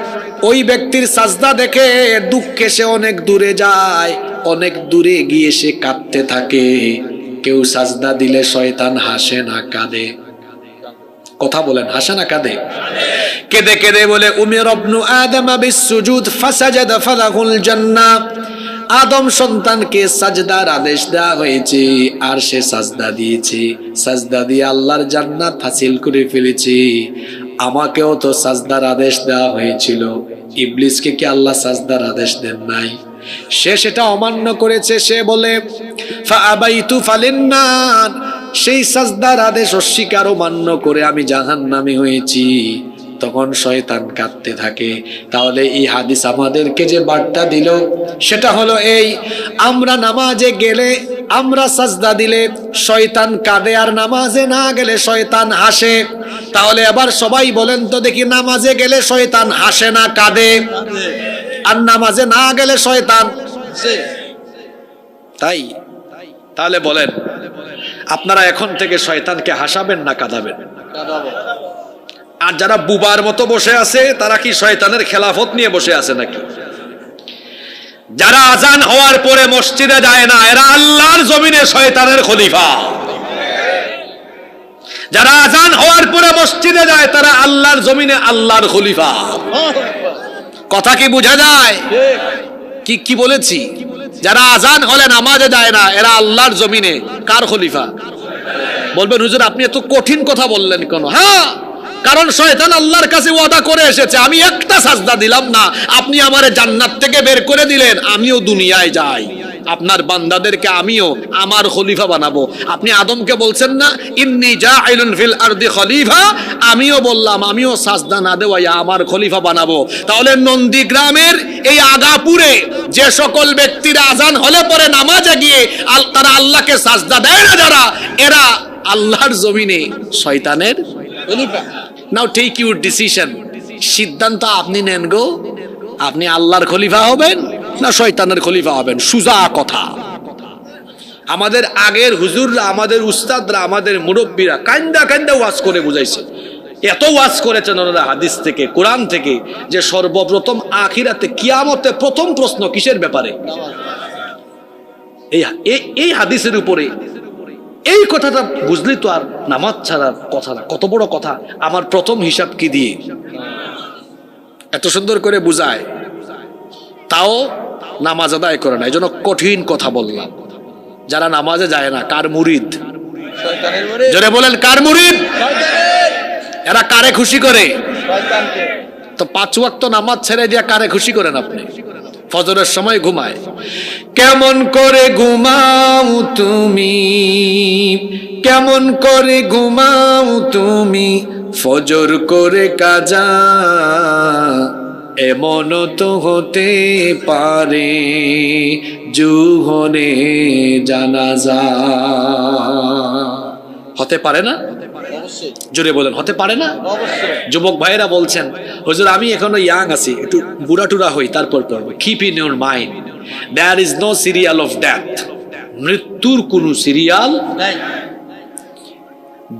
ওই ব্যক্তির সাজদা দেখে দুঃখে সে অনেক দূরে যায়, অনেক দূরে গিয়ে সে কাঁদতে থাকে। কেউ সাজদা দিলে শয়তান হাসে না কাঁদে? কথা বলেন, হাসে না কাঁদে? কেঁদে কেঁদে বলে উমির ইবনু আদম বিসসুজুদ ফাসাজাদা ফালাহুল জান্নাহ। আদম সন্তানকে সাজদার আদেশ দেওয়া হয়েছে আর সে সাজদা দিয়েছে, সাজদা দিয়ে আল্লাহর জান্নাত হাসিল করে ফেলেছে। আমাকেও তো সাজদার আদেশ দেওয়া হয়েছিল, ইবলিসকে কি আল্লাহ সাজদার আদেশ দেন নাই? সে সেটা অমান্য করেছে। সে বলে ফাআবাইতু ফালিন্নার, সেই সাজদার আদেশ অস্বীকার অমান্য করে আমি জাহান্নামী হয়েছি। তখন শয়তান কাঁদতে থাকে। তাহলে এই হাদিস আমাদেরকে যে বার্তা দিল সেটা হলো এই, আমরা নামাজে গেলে, আমরা সাজদা দিলে শয়তান কাঁদে, আর নামাজে না গেলে শয়তান হাসে। তাহলে আবার সবাই বলেন তো দেখি, নামাজে গেলে শয়তান হাসে না কাঁদে, আর নামাজে না গেলে শয়তান হাসে? তাই? তাহলে বলেন, আপনারা এখন থেকে শয়তানকে হাসাবেন না কাঁদাবেন? আর যারা বুবার মতো বসে আছে তারা কি শয়তানের খেলাফত নিয়ে বসে আছে নাকি? যারা আজান হওয়ার পরে মসজিদে যায় না, এরা আল্লাহর জমিনে শয়তানের খলিফা। যারা আজান হওয়ার পরে মসজিদে যায় তারা আল্লাহর জমিনে আল্লাহর খলিফা। কথা কি বোঝা যায়? কি কি বলেছি? যারা আজান হলে নামাজে যায় না এরা আল্লাহর জমিনে কার খলিফা? বলবেন হুজুর আপনি এত কঠিন কথা বললেন কেন? হ্যাঁ, কারণ শয়তান আল্লাহর কাছে ওয়াদা করে এসেছে, আমি একটা সাজদা দিলাম না, আপনি আমারে জান্নাত থেকে বের করে দিলেন, আমিও দুনিয়ায় যাই, আপনার বান্দাদেরকে আমিও আমার খলিফা বানাবো। আপনি আদমকে বলছেন না ইন্নী জাইলুন ফিল আরদি খলিফা, আমিও বললাম আমিও সাজদা না দেওয়াই আমার খলিফা বানাবো। তাহলে নন্দীগ্রামের এই আগাপুরে যে সকল ব্যক্তিরা আজান হলে পরে নামাজে গিয়ে তারা আল্লাহকে সাজদা দেয় না, যারা এরা আল্লাহর জমিনে শয়তানের খলিফা। নাও টেক ইউর ডিসিশন, সিদ্ধান্ত আপনি নেন গো, আপনি আল্লাহর খলিফা হবেন না শয়তানের খলিফা হবেন। সুজা কথা। আমাদের আগের হুজুররা, আমাদের উস্তাদরা, আমাদের মুরব্বীরা কান্দা কান্দা ওয়াজ করে বুঝাইছে। এত ওয়াজ করেছেন ওনারা হাদিস থেকে, কোরআন থেকে, যে সর্বপ্রথম আখিরাতে কিয়ামতে প্রথম প্রশ্ন কিসের ব্যাপারে? এই হাদিসের উপরে। এই কথাটা বুঝলি তো আর নামাজ ছাড়ার কথা না। কত বড় কথা। আমার প্রথম হিসাব কি দিয়ে এত সুন্দর করে বুঝায়, তাও নামাজ আদায় করে না, এই জন্য কঠিন কথা বললাম। যারা নামাজে যায় না কার মুরিদ? জোরে বলেন কার মুরিদ? এরা কারে খুশি করে? তো 5 ওয়াক্ত নামাজ ছেড়ে দিয়া কারে খুশি করেন আপনি? ফজরের সময় ঘুমায়। কেমন করে ঘুমাও তুমি, কেমন করে ঘুমাও তুমি, ফজর করে কাজা, এমন তো হতে পারে জুহরে জানাজা। হতে পারে না? জোরে বলেন হতে পারে না? যুবক ভাইয়েরা বলছেন হুজুর আমি এখনো ইয়াং আছি, একটু বুড়া টুরা হই তারপর পড়বো। Keep in your mind there is no serial of death. মৃত্যুর কোন সিরিয়াল নাই।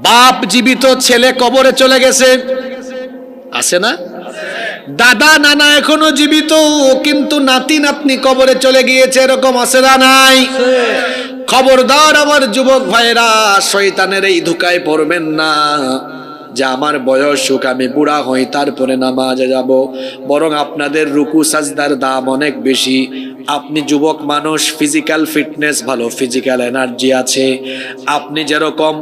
বাপ জীবিত, ছেলে কবরে চলে গেছে, আছে না? দাদা নানা এখনো জীবিত, কিন্তু নাতি নাতনি কবরে চলে গিয়েছে, এরকম আছে না নাই? খবরদার আমার যুবক ভাইরা, শয়তানের এই ধোঁকায় পড়বেন না যে আমার বয়স হোক, আমি বুড়া হই তারপরে নামাজে যাব। বরং আপনাদের রুকু সাজদার দাম অনেক বেশি। আপনি যুবক মানুষ, ফিজিক্যাল ফিটনেস ভালো, ফিজিক্যাল এনার্জি আছে, আপনি যেরকম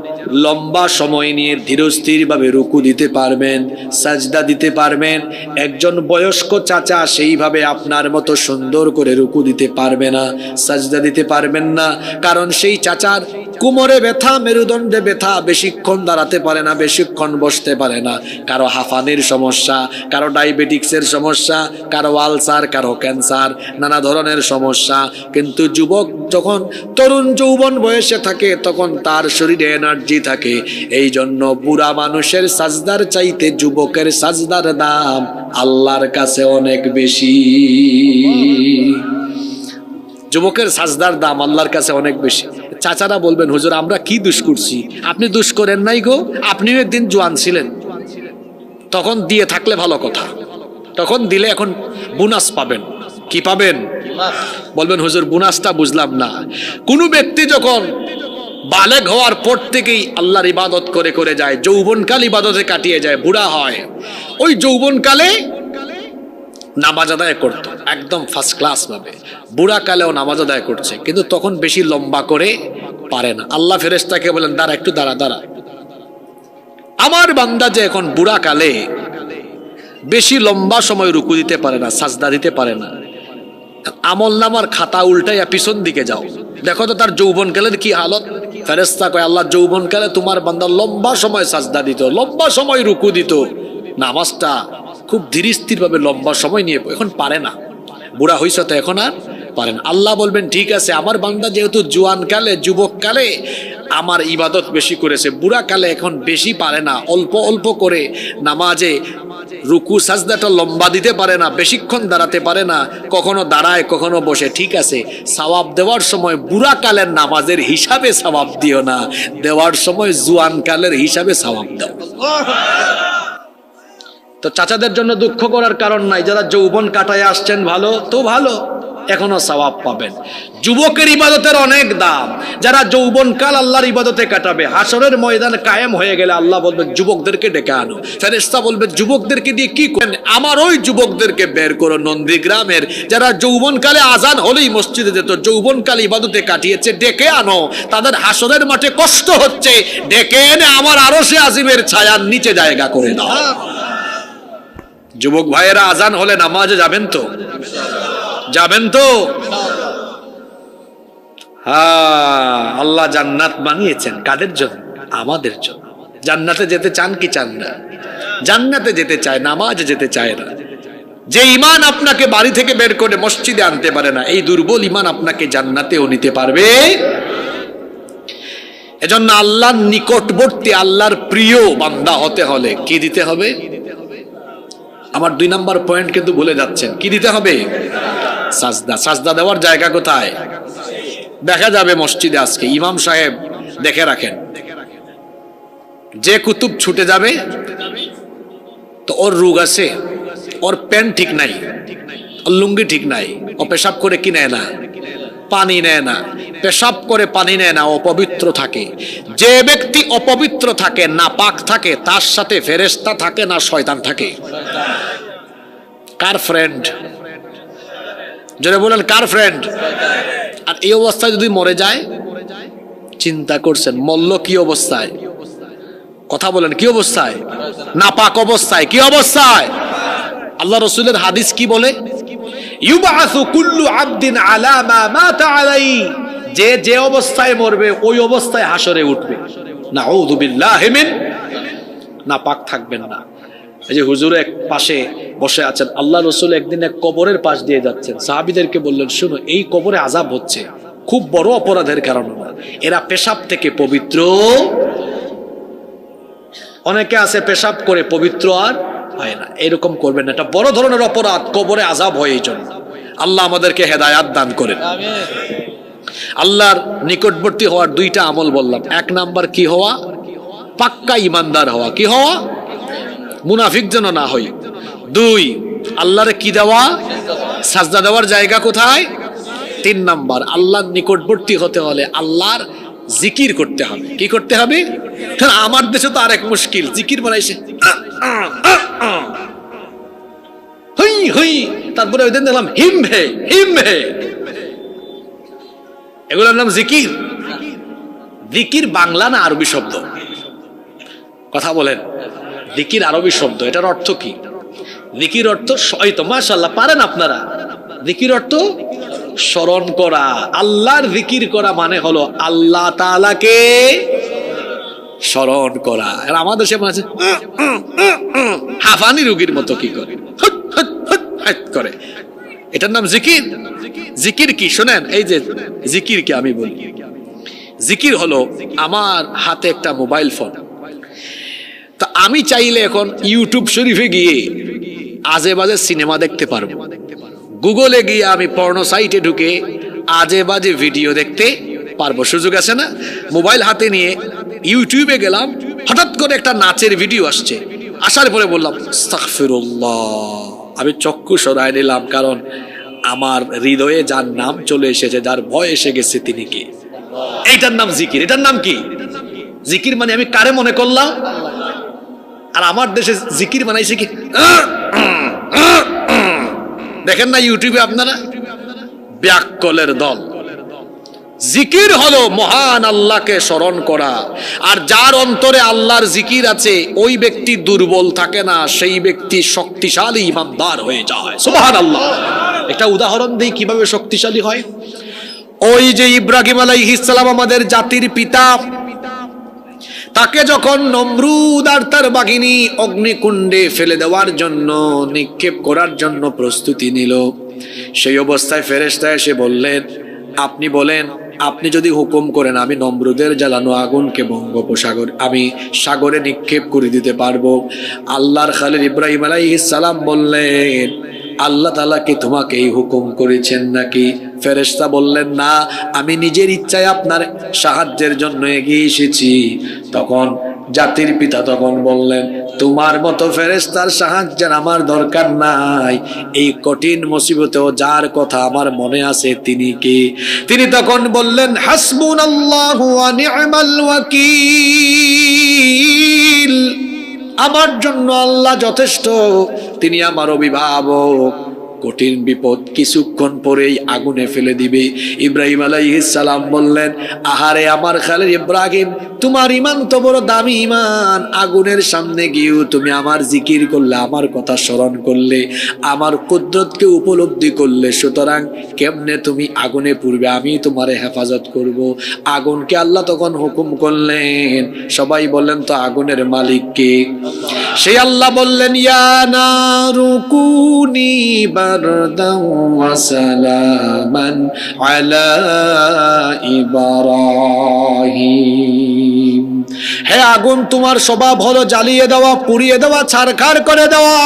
লম্বা সময় নিয়ে ধীরস্থিরভাবে রুকু দিতে পারবেন, সাজদা দিতে পারবেন, একজন বয়স্ক চাচা সেইভাবে আপনার মতো সুন্দর করে রুকু দিতে পারবে না, সাজদা দিতে পারবেন না। কারণ সেই চাচার কোমরে ব্যথা, মেরুদণ্ডে ব্যথা, বেশিক্ষণ দাঁড়াতে পারে না, বেশিক্ষণ বসতে পারে না। কারো হাঁফানির সমস্যা, কারো ডায়াবেটিক্সের সমস্যা, কারো আলসার, কারো ক্যান্সার, নানা ধরনের সমস্যা। কিন্তু যুবক যখন তরুণ যৌবন বয়সে থাকে তখন তার শরীরে এনার্জি থাকে। এই জন্য বুড়া মানুষের সাজদার চাইতে যুবকের সাজদার দাম আল্লাহর কাছে অনেক বেশি। যুবকের সাজদার দাম আল্লাহর কাছে অনেক বেশি। চাচারা বলবেন হুজুর আমরা কি দোষ করছি? আপনি দোষ করেন নাই গো, আপনিও একদিন জোয়ান ছিলেন, তখন দিয়ে থাকলে ভালো কথা, তখন দিলে এখন বোনাস পাবেন। কি পাবেন? বলবেন হুজুর বোনাসটা বুঝলাম না। কোন ব্যক্তি যখন বালেগ হওয়ার পর থেকেই আল্লাহর ইবাদত করে করে যায়, যৌবনকাল ইবাদতে কাটিয়ে যায়, বুড়া হয়, ওই যৌবনকালে নামাজ আদায় করতো একদম ফার্স্ট ক্লাস ভাবে, বুড়া কালেও নামাজ আদায় করছে, কিন্তু তখন বেশি লম্বা করে পারে না। আল্লাহ ফেরেশতাকে বলেন দাঁড়া, একটু দাঁড়া দাঁড়া, আমার বান্দা যে এখন বুড়া কালে বেশি লম্বা সময় রুকু দিতে পারে না, সাজদা দিতে পারে না, আমল নামার খাতা উল্টাইয়া পিছন দিকে যাও, দেখো তো তার যৌবনকালের কি হালত। ফেরেশতা কয় আল্লাহ যৌবনকালে তোমার বান্দা লম্বা সময় সাজদা দিত, লম্বা সময় রুকু দিত, নামাজটা খুব ধীর স্থির ভাবে লম্বা সময় নিয়ে, এখন পারে না, বুড়া হইছ তো এখন আর পারেন। আল্লাহ বলবেন ঠিক আছে, আমার বান্দা যেহেতু জোয়ান কালে, যুবক কালে আমার ইবাদত বেশি করেছে, বুড়া কালে এখন বেশি পারে না, অল্প অল্প করে নামাজে রুকু সাজদাটা লম্বা দিতে পারে না, বেশিক্ষণ দাঁড়াতে পারে না, কখনো দাঁড়ায় কখনো বসে, ঠিক আছে সওয়াব দেওয়ার সময় বুড়া কালের নামাজের হিসাবে সওয়াব দিও না, দেওয়ার সময় জোয়ান কালের হিসাবে সওয়াব দাও। তো চাচাদের জন্য দুঃখ করার কারণ নাই, যারা যৌবন কাটায় আসছেন ভালো তো ভালো, এখনো সওয়াব পাবেন। যুবকের ইবাদতের অনেক দাম। যারা যৌবনকাল আল্লাহর ইবাদতে কাটাবে, হাসরের ময়দান কায়েম হয়ে গেলে আল্লাহ বলবে যুবকদেরকে ডেকে আনো। ফেরেশতা বলবে যুবকদেরকে দিয়ে কি করেন? আমার ওই যুবকদেরকে বের করো নন্দীগ্রামের, যারা যৌবনকালে আজান হলেই মসজিদে যেত, যৌবনকাল ইবাদতে কাটিয়েছে, ডেকে আনো। তাদের হাসরের মাঠে কষ্ট হচ্ছে, ডেকে এনে আমার আরশে আজিমের ছায়ার নিচে জায়গা করে দাও। যুবক ভাইয়েরা, আজান হলে নামাজে যাবেন তো? যাবেন তো? হ্যাঁ, আল্লাহ জান্নাত বানিয়েছেন কাদের জন্য? আমাদের জন্য। জান্নাতে যেতে চান কি চান না? জান্নাতে যেতে চায়, নামাজে যেতে চায় না। যে ঈমান আপনাকে বাড়ি থেকে বের করে মসজিদে আনতে পারে না, এই দুর্বল ঈমান আপনাকে জান্নাতেও নিতে পারবে। এজন্য আল্লাহর নিকটবর্তী, আল্লাহর প্রিয় বান্দা হতে হলে কি দিতে হবে? আমার 2 নাম্বার পয়েন্ট কিন্তু ভুলে যাচ্ছেন। কি দিতে হবে? সাজদা। সাজদা দেওয়ার জায়গা কোথায়? দেখা যাবে মসজিদে আজকে। ইমাম সাহেব দেখে রাখেন, যে কুতুব ছুটে যাবে তো ওর রোগ আছে, ওর প্যান্ট ঠিক নাই, ওর লুঙ্গি ঠিক নাই, ও পেশাব করে কি নেয় না? পানি নেয় না। পেশাব করে পানি নেয় না, অপবিত্র থাকে। যে ব্যক্তি অপবিত্র থাকে, নাপাক থাকে, তার সাথে ফেরেশতা থাকে না শয়তান থাকে? কার ফ্রেন্ড? জোরে বলেন, কার ফ্রেন্ড? আর এই অবস্থায় যদি মরে যায়, চিন্তা করছেন মল্ল কি অবস্থায়? কথা বলেন, কি অবস্থায়? নাপাক অবস্থায়। কি অবস্থায়? আল্লাহ রাসূলের হাদিস কি বলে? ইউবাসু কুল্লু আবদিন আলা মা মাতা আলাইহি, যে যে অবস্থায় মরবে ওই অবস্থায় হাসরে উঠবে। নাউযু বিল্লাহি মিন, নাপাক থাকবেন না। এই যে হুজুর এক পাশে বসে আছেন, আল্লাহ রাসূল একদিন এক কবরের পাশ দিয়ে যাচ্ছেন, সাহাবীদেরকে বললেন শুনো, এই কবরে আযাব হচ্ছে, খুব বড় অপরাধের কারণে না, এরা পেশাব থেকে পবিত্র। অনেকে আছে পেশাব করে পবিত্র আর হয় না, এরকম করবেন না, এটা বড় ধরনের অপরাধ, কবরে আযাব হয়। এই জন্য আল্লাহ আমাদেরকে হেদায়াত দান করেন। আল্লাহর নিকটবর্তী হওয়ার 2টা আমল বললাম। 1 নাম্বার কি হওয়া? পাক্কা ইমানদার হওয়া। কি হওয়া? মুনাফিক যেন না হই। 2, আল্লাহরে কি দেওয়া? সাজদা দেওয়ার জায়গা কোথায়? 3 নাম্বার, আল্লাহর নিকটবর্তী হতে হলে আল্লাহর জিকির করতে হবে। কি করতে হবে? আমার দেশে তো আরেক মুশকিল, জিকির বানাইছে হই হই, তারপরে ওই দিন দেখলাম হিম হে হিম হে, এগুলোর নাম জিকির? জিকির বাংলা না আরবি শব্দ? কথা বলেন। জিকির আরবি শব্দ, এটার অর্থ কি? জিকির অর্থ, এই তো মাশাআল্লাহ পারেন আপনারা। জিকির অর্থ স্মরণ করা। আল্লাহর জিকির করা মানে হলো আল্লাহ তাআলাকে স্মরণ করা। আর আমাদের সে আছে হাফানি রোগীর মতো কি করে, করে, এটার নাম জিকির? জিকির কি শোনেন, এই যে জিকির কি আমি বলি, জিকির হলো আমার হাতে একটা মোবাইল ফোন, তা আমি চাইলে এখন ইউটিউব শরীফে গিয়ে আজে বাজে সিনেমা দেখতে পারবো, গুগলে গিয়ে আমি পর্ন সাইটে ঢুকে আজে বাজে ভিডিও দেখতে পারবো। সুযোগ আছে না? মোবাইল হাতে নিয়ে ইউটিউবে গেলাম, হঠাৎ করে একটা নাচের ভিডিও আসছে, আসার পরে বললাম আস্তাগফিরুল্লাহ, আমি চক্ষু সরায় নিলাম, কারণ আমার হৃদয়ে যার নাম চলে এসেছে, যার ভয় এসে গেছে, তিনি কে? এইটার নাম জিকির। এটার নাম কি? জিকির মানে আমি কারে মনে করলাম। আর আমার দেশে জিকির বানাইছে কি? দেখেন না ইউটিউবে আপনারা, ব্যাককলের দল। জিকির হলো মহান আল্লাহকে স্মরণ করা। আর যার অন্তরে আল্লাহর জিকির আছে, ওই ব্যক্তি দুর্বল থাকে না, সেই ব্যক্তি শক্তিশালী ইমানদার হয়ে যায়। সুবহানাল্লাহ। একটা উদাহরণ দেই কিভাবে শক্তিশালী হয়। ওই যে ইব্রাহিম আলাইহিস সালাম আমাদের জাতির পিতা, তাকে যখন নমরুদ আর তার বাহিনী অগ্নিকুণ্ডে ফেলে দেওয়ার জন্য, নিক্ষেপ করার জন্য প্রস্তুতি নিল, সেই অবস্থায় ফেরেশতা এসে বললেন, আপনি বলেন, আপনি যদি হুকুম করেন আমি নমরুদের জ্বালানো আগুনকে বঙ্গোপসাগর, আমি সাগরে নিক্ষেপ করে দিতে পারবো। আল্লাহর খালিল ইব্রাহিম আলাইহিস সালাম বললেন, আল্লাহ তাআলা কি তোমাকে এই হুকুম করেছেন নাকি? ফেরেশতা বললেন, না, আমি নিজের ইচ্ছায় আপনার সাহায্যের জন্য এগিয়ে এসেছি। তখন জাতির পিতা তখন বললেন, তোমার মতো ফেরেশতার সাহায্যের আমার দরকার নাই। এই কঠিন মুসিবতেও যার কথা আমার মনে আছে তিনি কে? তিনি তখন বললেন, হাসবুনাল্লাহু ওয়া নি'মাল ওয়াকিল। আমার জন্য আল্লাহ যথেষ্ট, তিনি আমার অভিভাবক। কঠিন বিপদ কিছুক্ষণ পরেই আগুনে ফেলে দিবে। ইব্রাহিম আলাইহিস সালাম বললেন, আহারে আমার খালিল ইব্রাহিম, তোমার ঈমান তো বড় দামি ঈমান, আগুনের সামনে গিয়েও তুমি আমার জিকির করলে, আমার কথা স্মরণ করলে, আমার কুদরতকে উপলব্ধি করলে, সুতরাং কেমনে তুমি আগুনে পুড়বে? আমি তোমারে হেফাজত করব। আগুনকে আল্লাহ তখন হুকুম করলেন। সবাই বললেন, তো আগুনের মালিক কে? সেই আল্লাহ বললেন, ইয়া নারু কুনি বারদান ওয়া সালামান আলা ইব্রাহিম। হে আগুন, তোমার স্বভাব হলো জ্বালিয়ে দেওয়া, পুড়িয়ে দেওয়া, ছারখার করে দেওয়া,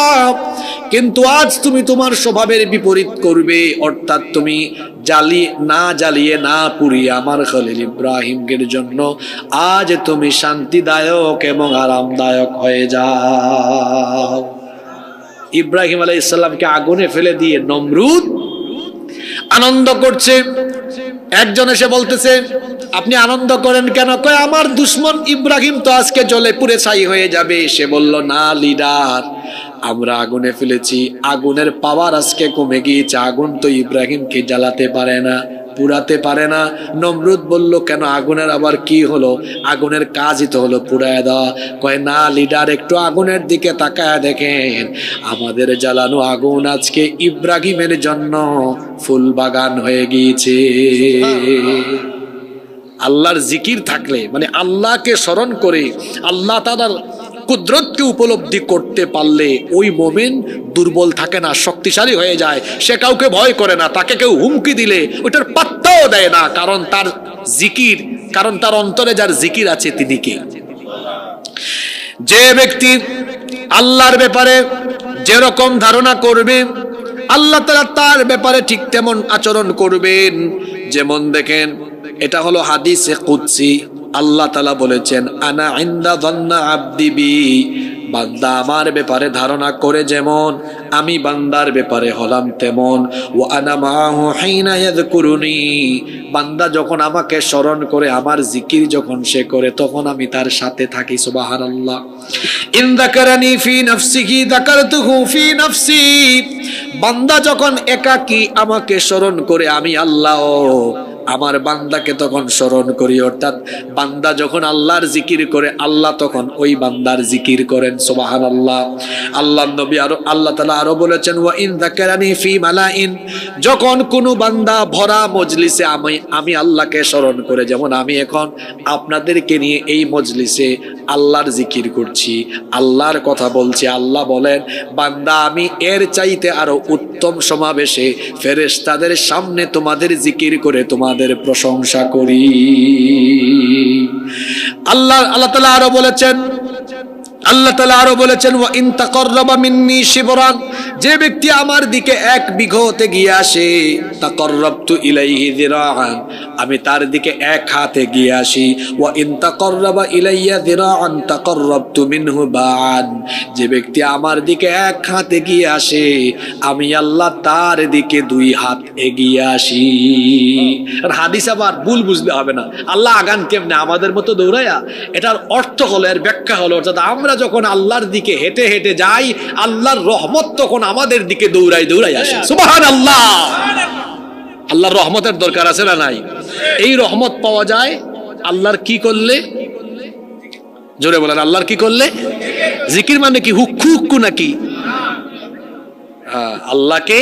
কিন্তু আজ তুমি তোমার স্বভাবের বিপরীত করবে, অর্থাৎ তুমি জ্বালিয়ে না পুড়িয়ে আমার খলিল ইব্রাহিমের জন্য আজ তুমি শান্তিদায়ক এবং আরামদায়ক হয়ে যাও। ইব্রাহিম আলাইহিস সালামকে আগুনে ফেলে দিয়ে নমরুদ আনন্দ করছে। একজন এসে বলতেছে, আপনি আনন্দ করেন কেন? কয়, আমার দুশ্মন ইব্রাহিম তো আজকে জ্বলে পুড়ে ছাই হয়ে যাবে। সে বলল, না লিডার, আমরা আগুনে ফেলেছি, আগুনের পাওয়ার আজকে কমে গিয়েছে, আগুন তো ইব্রাহিমকে জ্বালাতে পারে না, পুড়াতে পারে না। নমরুদ বলল, কেন, আগুনের আবার কি হলো? আগুনের কাজই তো হলো পুড়ায় দেওয়া। কয়, না লিডার, একটু আগুনের দিকে তাকায় দেখেন, আমাদের জ্বালানো আগুন আজকে ইব্রাহিমের জন্য ফুল বাগান হয়ে গিয়েছে। আল্লাহর জিকির থাকলে, মানে আল্লাহকে স্মরণ করে আল্লাহ তাআলার কুদরতকে উপলব্ধি করতে পারলে ওই মোমেন দুর্বল থাকে না, শক্তিশালী হয়ে যায়। সে কাউকে ভয় করে না, তাকে কেউ হুমকি দিলে ওটার পাত্তাও দেয় না, কারণ তার জিকির, কারণ তার অন্তরে যার জিকির আছে তিনি কে? যে ব্যক্তি আল্লাহর ব্যাপারে যেরকম ধারণা করবে, আল্লাহ তাআলা তার ব্যাপারে ঠিক তেমন আচরণ করবেন। যেমন দেখেন, এটা হলো হাদিসে কুদসি। আল্লাহ তাআলা বলেছেন, আনা ইনদা যান্না আবদি বি, বান্দা আমার ব্যাপারে ধারণা করে যেমন, আমি বান্দার ব্যাপারে হলাম তেমন। ওয়া আনা মাহু হিনা ইয়াযকুরুনি, বান্দা যখন আমাকে স্মরণ করে, আমার জিকির যখন সে করে, তখন আমি তার সাথে থাকি। সুবহানাল্লাহ। ইন যাকারানি ফি নাফসিহি যাকারতুহু ফি নাফসি, বান্দা যখন একাকী আমাকে স্মরণ করে, আমি আল্লাহ আমার বান্দাকে তখন স্মরণ করি। অর্থাৎ বান্দা যখন আল্লাহর জিকির করে, আল্লাহ তখন ওই বান্দার জিকির করেন। সুবহানাল্লাহ। আল্লাহর নবী আল্লাহ তাআলা আরো বলেছেন, ওয়া ইন যাকারানি ফি মালাইন, যখন কোনো বান্দা ভরা মজলিসে আমি আল্লাহকে স্মরণ করে, যেমন আমি এখন আপনাদেরকে নিয়ে এই মজলিসে আল্লাহর জিকির করছি, আল্লাহর কথা বলছি, আল্লাহ বলেন, বান্দা আমি এর চাইতে আরো উত্তম সমাবেশে ফেরেশতাদের সামনে তোমাদের জিকির করে তোমাদের প্রশংসা করি। আল্লাহ তাআলা আরো বলেছেন, ওয়া ইন তাকাররাবা মিন্নি শিবরান, যে ব্যক্তি আমার দিকে এক বিঘতে গিয়ে আসে, তাকাররাবতু ইলাইহি যিরাআন, আমি তার দিকে এক হাতে গিয়ে আসি। ওয়া ইন তাকাররাবা ইলাইয়া যিরাআন তাকাররাবতু মিনহু বা'আন, যে ব্যক্তি আমার দিকে এক হাতে গিয়ে আসে, আমি আল্লাহ তার দিকে দুই হাত এগিয়ে আসি। আর হাদিস আবার ভুল বুঝলে হবে না। আল্লাহ আগান কেমনে আমাদের মতো দৌড়ায়া? এটার অর্থ হলো, এর ব্যাখ্যা হলো, অর্থাৎ আমরা যখন আল্লাহর দিকে হেঁটে হেঁটে যাই, আল্লাহর রহমত তখন আমাদের দিকে দৌড়াই আসে। সুবহানাল্লাহ। আল্লাহর রহমতের দরকার আছে না নাই? এই রহমত পাওয়া যায় আল্লাহর কি করলে? জোরে বলেন, আল্লাহর কি করলে? জিকির মানে কি হুক্কু নাকি? আল্লাহকে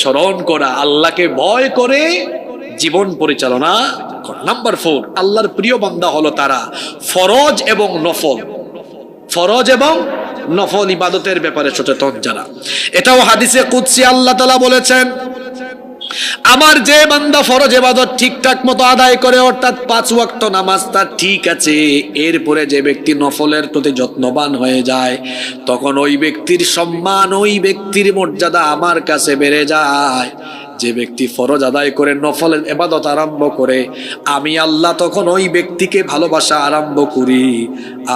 স্মরণ করা, আল্লাহকে ভয় করে জীবন পরিচালনা করা। নাম্বার 4, আল্লাহর প্রিয় বান্দা হলো তারা ফরজ এবং নফল ইবাদতের ব্যাপারে সচেতন যারা। এটাও হাদিসে কুদসি আল্লাহ তাআলা বলেছেন, আমার যে বান্দা ফরজ ইবাদত ঠিকঠাক মতো আদায় করে, অর্থাৎ 5 ওয়াক্ত নামাজ তার ঠিক আছে, এরপরে যে ব্যক্তি নফলের প্রতি যত্নবান হয়ে যায়, তখন ওই ব্যক্তির সম্মান, ওই ব্যক্তির মর্যাদা আমার কাছে বেড়ে যায়। যে ব্যক্তি ফরজ আদায় করে নফলের ইবাদত আরম্ভ করে, আমি আল্লাহ তখন ওই ব্যক্তিকে ভালোবাসা আরম্ভ করি।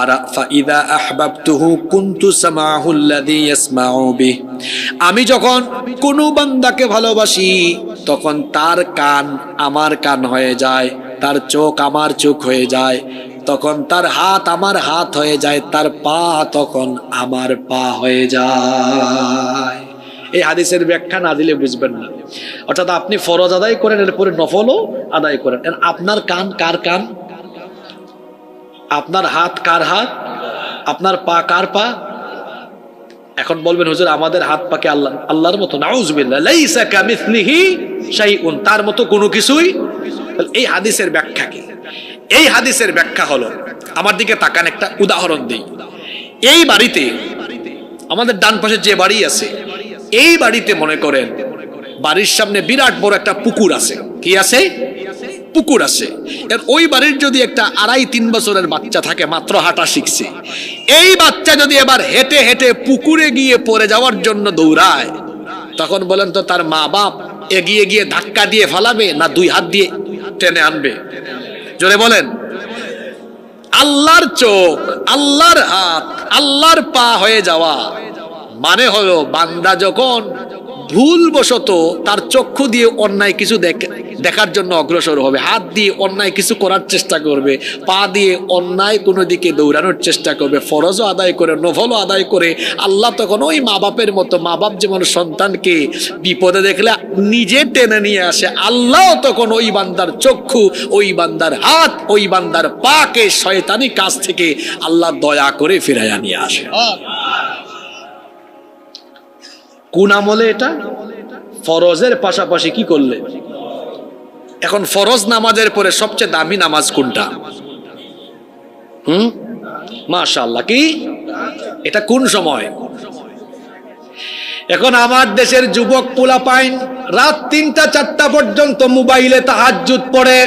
আর ফাইদা আহবাবতুহু কুনতু সামাহুল্লাযী ইয়াসমাউ বিহি, আমি যখন কোনো বান্দাকে ভালোবাসি তখন তার কান আমার কান হয়ে যায়, তার চোখ আমার চোখ হয়ে যায়, তখন তার হাত আমার হাত হয়ে যায়, তার পা তখন আমার পা হয়ে যায়। এই হাদিসের ব্যাখ্যা না দিলে বুঝবেন না। অর্থাৎ আপনি ফরজ আদায় করেন, এরপরে নফলও আদায় করেন। আপনার কান কার কান? আপনার হাত কার হাত? আপনার পা কার পা? এখন বলবেন হুজুর আমাদের হাত পাকে আল্লাহর মতো, নাউযুবিল্লাহ, লাইসা কামিসলিহি শাইউন, তার মতো কোনো কিছুই। এই হাদিসের ব্যাখ্যা কি? এই হাদিসের ব্যাখ্যা হলো, আমার দিকে তাকান, একটা উদাহরণ দিই। এই বাড়িতে, আমাদের ডান পাশে যে বাড়ি আছে, এই বাড়িতে মনে করেন বাড়ির সামনে বিরাট বড় একটা পুকুর আছে। কি আছে? পুকুর আছে। ওই বাড়ির যদি একটা 2.5-3 বছরের বাচ্চা থাকে, মাত্র হাঁটা শিখছে, এই বাচ্চা যদি এবার হেঁটে হেঁটে পুকুরে গিয়ে পড়ে যাওয়ার জন্য দৌড়ায়, তখন বলেন তো তার মা বাপ এগিয়ে গিয়ে ধাক্কা দিয়ে ফেলাবে না 2 হাত দিয়ে টেনে আনবে? জোরে বলেন। আল্লাহর চোখ, আল্লাহর হাত, আল্লাহর পা হয়ে যাওয়া মানে হলো বান্দা যখন ভুলবশত তার চক্ষু দিয়ে অন্যায় কিছু দেখার জন্য অগ্রসর হবে, হাত দিয়ে অন্যায় কিছু করার চেষ্টা করবে, পা দিয়ে অন্যায় কোনো দিকে দৌড়ানোর চেষ্টা করবে, ফরজও আদায় করে নফলও আদায় করে, আল্লাহ তখন ওই মা বাপের মতো, মা বাপ যেমন সন্তানকে বিপদে দেখলে নিজে টেনে নিয়ে আসে, আল্লাহ তখন ওই বান্দার চক্ষু, ওই বান্দার হাত, ওই বান্দার পাকে শয়তানি কাজ থেকে আল্লাহ দয়া করে ফিরাইয়া নিয়ে আসে। কোন আমলে? এটা ফরজের পাশাপাশি কি করলে? এখন ফরজ নামাজের পরে সবচেয়ে দামি নামাজ কোনটা? মাশাআল্লাহ, কি এটা? কোন সময়? এখন আমার দেশের যুবক পোলাপাইন রাত 3টা-4টা পর্যন্ত মোবাইলে তাহাজ্জুদ পড়ে,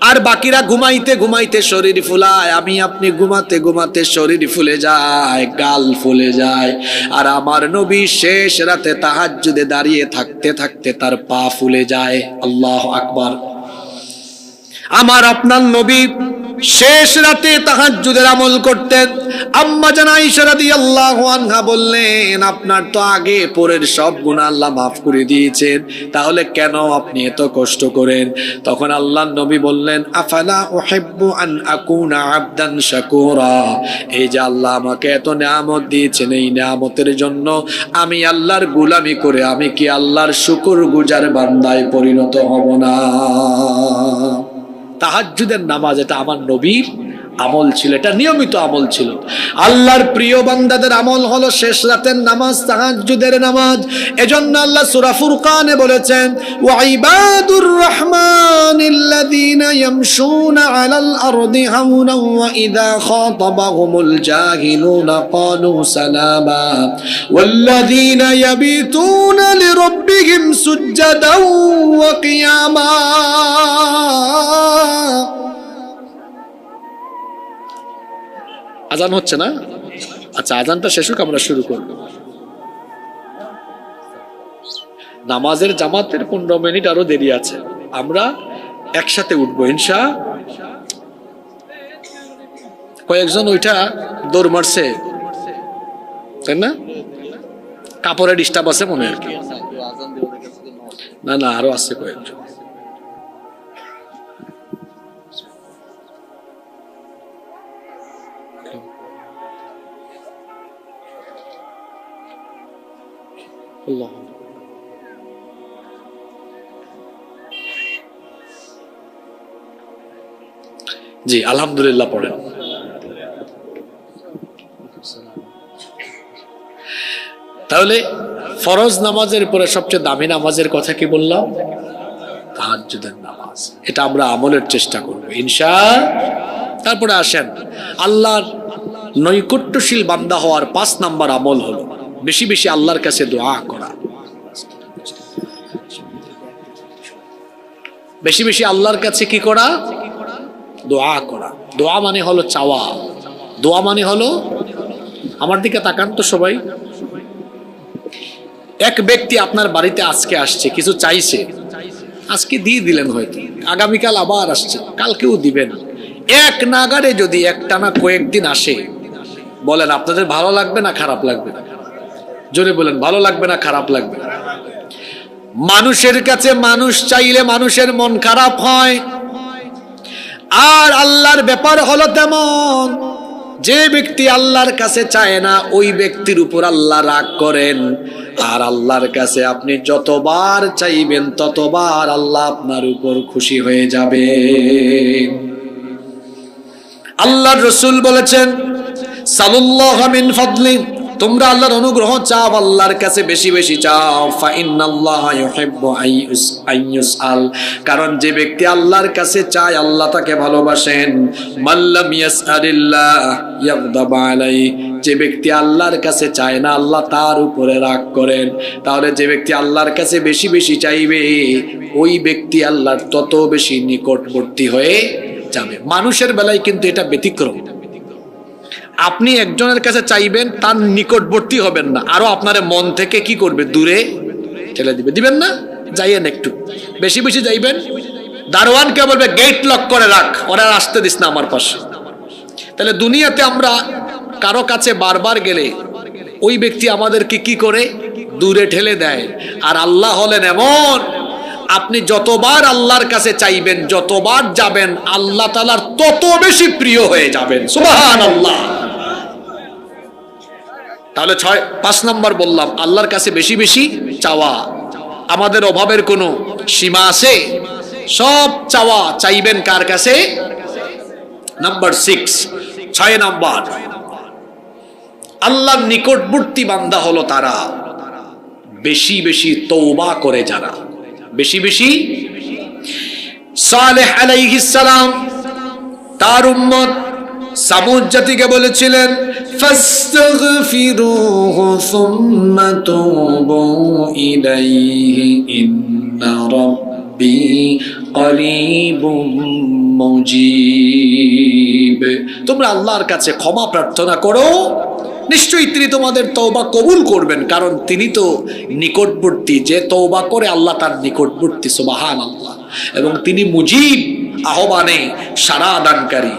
আর বাকিরা ঘুমাইতে ঘুমাইতে শরীর ফুলায়, আমি আপনি ঘুমাতে ঘুমাতে শরীর ফুলে যায়, গাল ফুলে যায়। আর আমার নবী শেষ রাতে তাহাজ্জুদে দাঁড়িয়ে থাকতে থাকতে তার পা ফুলে যায়। আল্লাহু আকবার। আমার আপনার নবী শেষ রাতে তাহাজ্জুদের আমল করতেন। আম্মা জান আয়েশা রাদিয়াল্লাহু আনহা বললেন, আপনার তো আগে পরের সব গুনাহ আল্লাহ মাফ করে দিয়েছেন, তাহলে কেন আপনি এত কষ্ট করেন? তখন আল্লাহর নবী বললেন, আফালা উহিব্বু আন আকুনা আবদান শাকুরা, এই যে আল্লাহ আমাকে এত নিয়ামত দিয়েছেন, এই নিয়ামতের জন্য আমি আল্লাহর গোলামি করে আমি কি আল্লাহর শুকরগুজার বান্দায় পরিণত হব না? তাহাজ্জুদের নামাজ এটা আমার নবীর আমল ছিল, এটা নিয়মিত আমল ছিল। আল্লাহর প্রিয় বান্দাদের আমল হলো শেষ রাতের নামাজ, তাহাজ্জুদের নামাজ। এজন্য আল্লাহ সূরা ফুরকানে বলেছেন, ওয়া ইবাদুর রাহমানিল্লাযীনা ইয়ামশুনা আলাল আরদি হাওনা ওয়া ইযা খাতাবাহুমুল জাহিলুনা ক্বালু সালামা ওয়াল্লাযীনা ইয়াবিতুনা লিরাব্বিহিম সুজদান ওয়া কিয়ামা। আজান হচ্ছে না? আচ্ছা, আজানটা শেষ হোক, আমরা শুরু করব। নামাজের জামাতের 15 মিনিট আরো দেরি আছে, আমরা একসাথে উঠবো ইনশা। কয়েকজন ওইটা দৌড় মারছে, তাই না? কাপড়ে ডিস্টার্ব আছে মনে হয়। না না, আরো আছে কয়েকজন। জি আলহামদুলিল্লাহ পড়েন। তাহলে ফরজ নামাজের পরে সবচেয়ে দামি নামাজের কথা কি বললাম? তাহাজ্জুদের নামাজ। এটা আমরা আমলের চেষ্টা করব ইনশাআল্লাহ। তারপরে আসেন, আল্লাহর নৈকট্যশীল বান্দা হওয়ার 5 নাম্বার আমল হলো বেশি বেশি আল্লাহর কাছে দোয়া করা। বেশি বেশি আল্লাহর কাছে কি করা? দোয়া করা। দোয়া মানে হলো চাওয়া, দোয়া মানে হলো, আমার দিকে তাকান তো সবাই, এক ব্যক্তি আপনার বাড়িতে আজকে আসছে, কিছু চাইছে, আজকে দিয়ে দিলেন, হয়তো আগামীকাল আবার আসছে, কালকেও দিবেন। এক নাগারে যদি একটানা কয়েকদিন আসে, বলেন আপনাদের ভালো লাগবে না খারাপ লাগবে? জোরে বলেন, ভালো লাগবে না খারাপ লাগবে? মানুষের কাছে মানুষ চাইলে মানুষের মন খারাপ হয়, আর আল্লাহর ব্যাপার হলো তেমন, যে ব্যক্তি আল্লাহর কাছে চায় না ওই ব্যক্তির উপর আল্লাহ রাগ করেন। আর আল্লাহর কাছে আপনি যতবার চাইবেন ততবার আল্লাহ আপনার উপর খুশি হয়ে যাবে। আল্লাহর রাসূল বলেছেন, সাল্লাল্লাহু মিন ফাদলি, তোমরা আল্লাহর অনুগ্রহ চাও, আল্লাহর কাছে বেশি বেশি চাও। ফা ইন্নাল্লাহা ইউহিব্বু আইয়ুসআল, কারণ যে ব্যক্তি আল্লাহর কাছে চায় আল্লাহ তাকে ভালোবাসেন। মাল্লাম ইয়াসআলিল্লাহ ইয়াগদাব আলাইহি, যে ব্যক্তি আল্লাহর কাছে চায় না আল্লাহ তার উপরে রাগ করেন। তাহলে যে ব্যক্তি আল্লাহর কাছে বেশি বেশি চাইবে ওই ব্যক্তি আল্লাহর তত বেশি নিকটবর্তী হয়ে যাবে। মানুষের বেলায় কিন্তু এটা ব্যতিক্রম। আপনি একজনের কাছে চাইবেন, তার নিকটবর্তী হবেন না, আরো আপনার মন থেকে কি করবে, দূরে ঠেলে দিবে। দিবেন না? যাইয়েন, একটু বেশি বেশি যাইবেন। দারোয়ানকে বলবে গেট লক করে রাখ, ওরা আসতে দিস না আমার পাশে। তাহলে দুনিয়াতে আমরা কারো কাছে বারবার গেলে ওই ব্যক্তি আমাদেরকে কি করে, দূরে ঠেলে দেয়। আর আল্লাহ হলেন এমন, আপনি যতবার আল্লাহর কাছে চাইবেন, যতবার যাবেন, আল্লাহ তাআলার তত বেশি প্রিয় হয়ে যাবেন। সুবহানাল্লাহ। তাহলে 5 নম্বর বললাম, আল্লাহর কাছে বেশি বেশি চাওয়া। আমাদের অভাবের কোনো সীমা আছে? সব চাওয়া চাইবেন কার কাছে? নাম্বার 6 নাম্বার, আল্লাহর নিকটবর্তী বান্দা হলো তারা বেশি বেশি তওবা করে, যারা বেশি বেশি। সালেহ আলাইহিস সালাম তার উম্মত সামুদ জাতিকে বলেছিলেন, ফাস্তাগফিরুহু সুম্মা তুবু ইলাইহি ইন্না রাব্বি করিবুম মুজিব। তোমরা আল্লাহর কাছে ক্ষমা প্রার্থনা করো, নিশ্চয়ই তিনি তোমাদের তওবা কবুল করবেন, কারণ তিনি তো নিকটবর্তী। যে তওবা করে আল্লাহ তার নিকটবর্তী, সুবহানাল্লাহ। এবং তিনি মুজিব, আহ্বানে সাড়া দানকারী।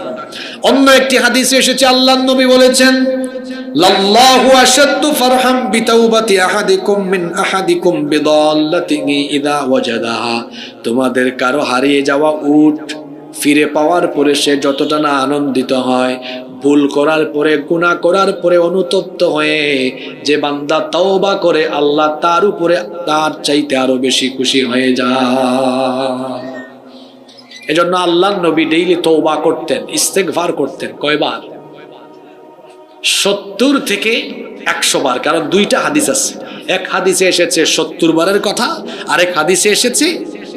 অন্য একটি হাদিসে এসেছে, আল্লাহর নবী বলেছেন, লাল্লাহু আশাদ্দু ফারহাম বিতাওবাতি আহাদিকুম মিন আহাদিকুম বিদাল্লাতিহি ইযা ওয়াজাদাহা। তোমাদের কারো হারিয়ে যাওয়া উট ফিরে পাওয়ার পরে সে যতটা না আনন্দিত হয়, ভুল করার পরে, গুনাহ করার পরে অনুতপ্ত হয়ে যে বান্দা তওবা করে আল্লাহ তার উপরে তার চাইতে আরো বেশি খুশি হয়ে যায়। এজন্য আল্লাহর নবী ডেইলি তওবা করতেন, ইস্তেগফার করতেন। কয়বার? 70 থেকে 100 বার। কারণ 2টা হাদিস আছে, এক হাদিসে এসেছে 70 বারের কথা, আরেক হাদিসে এসেছে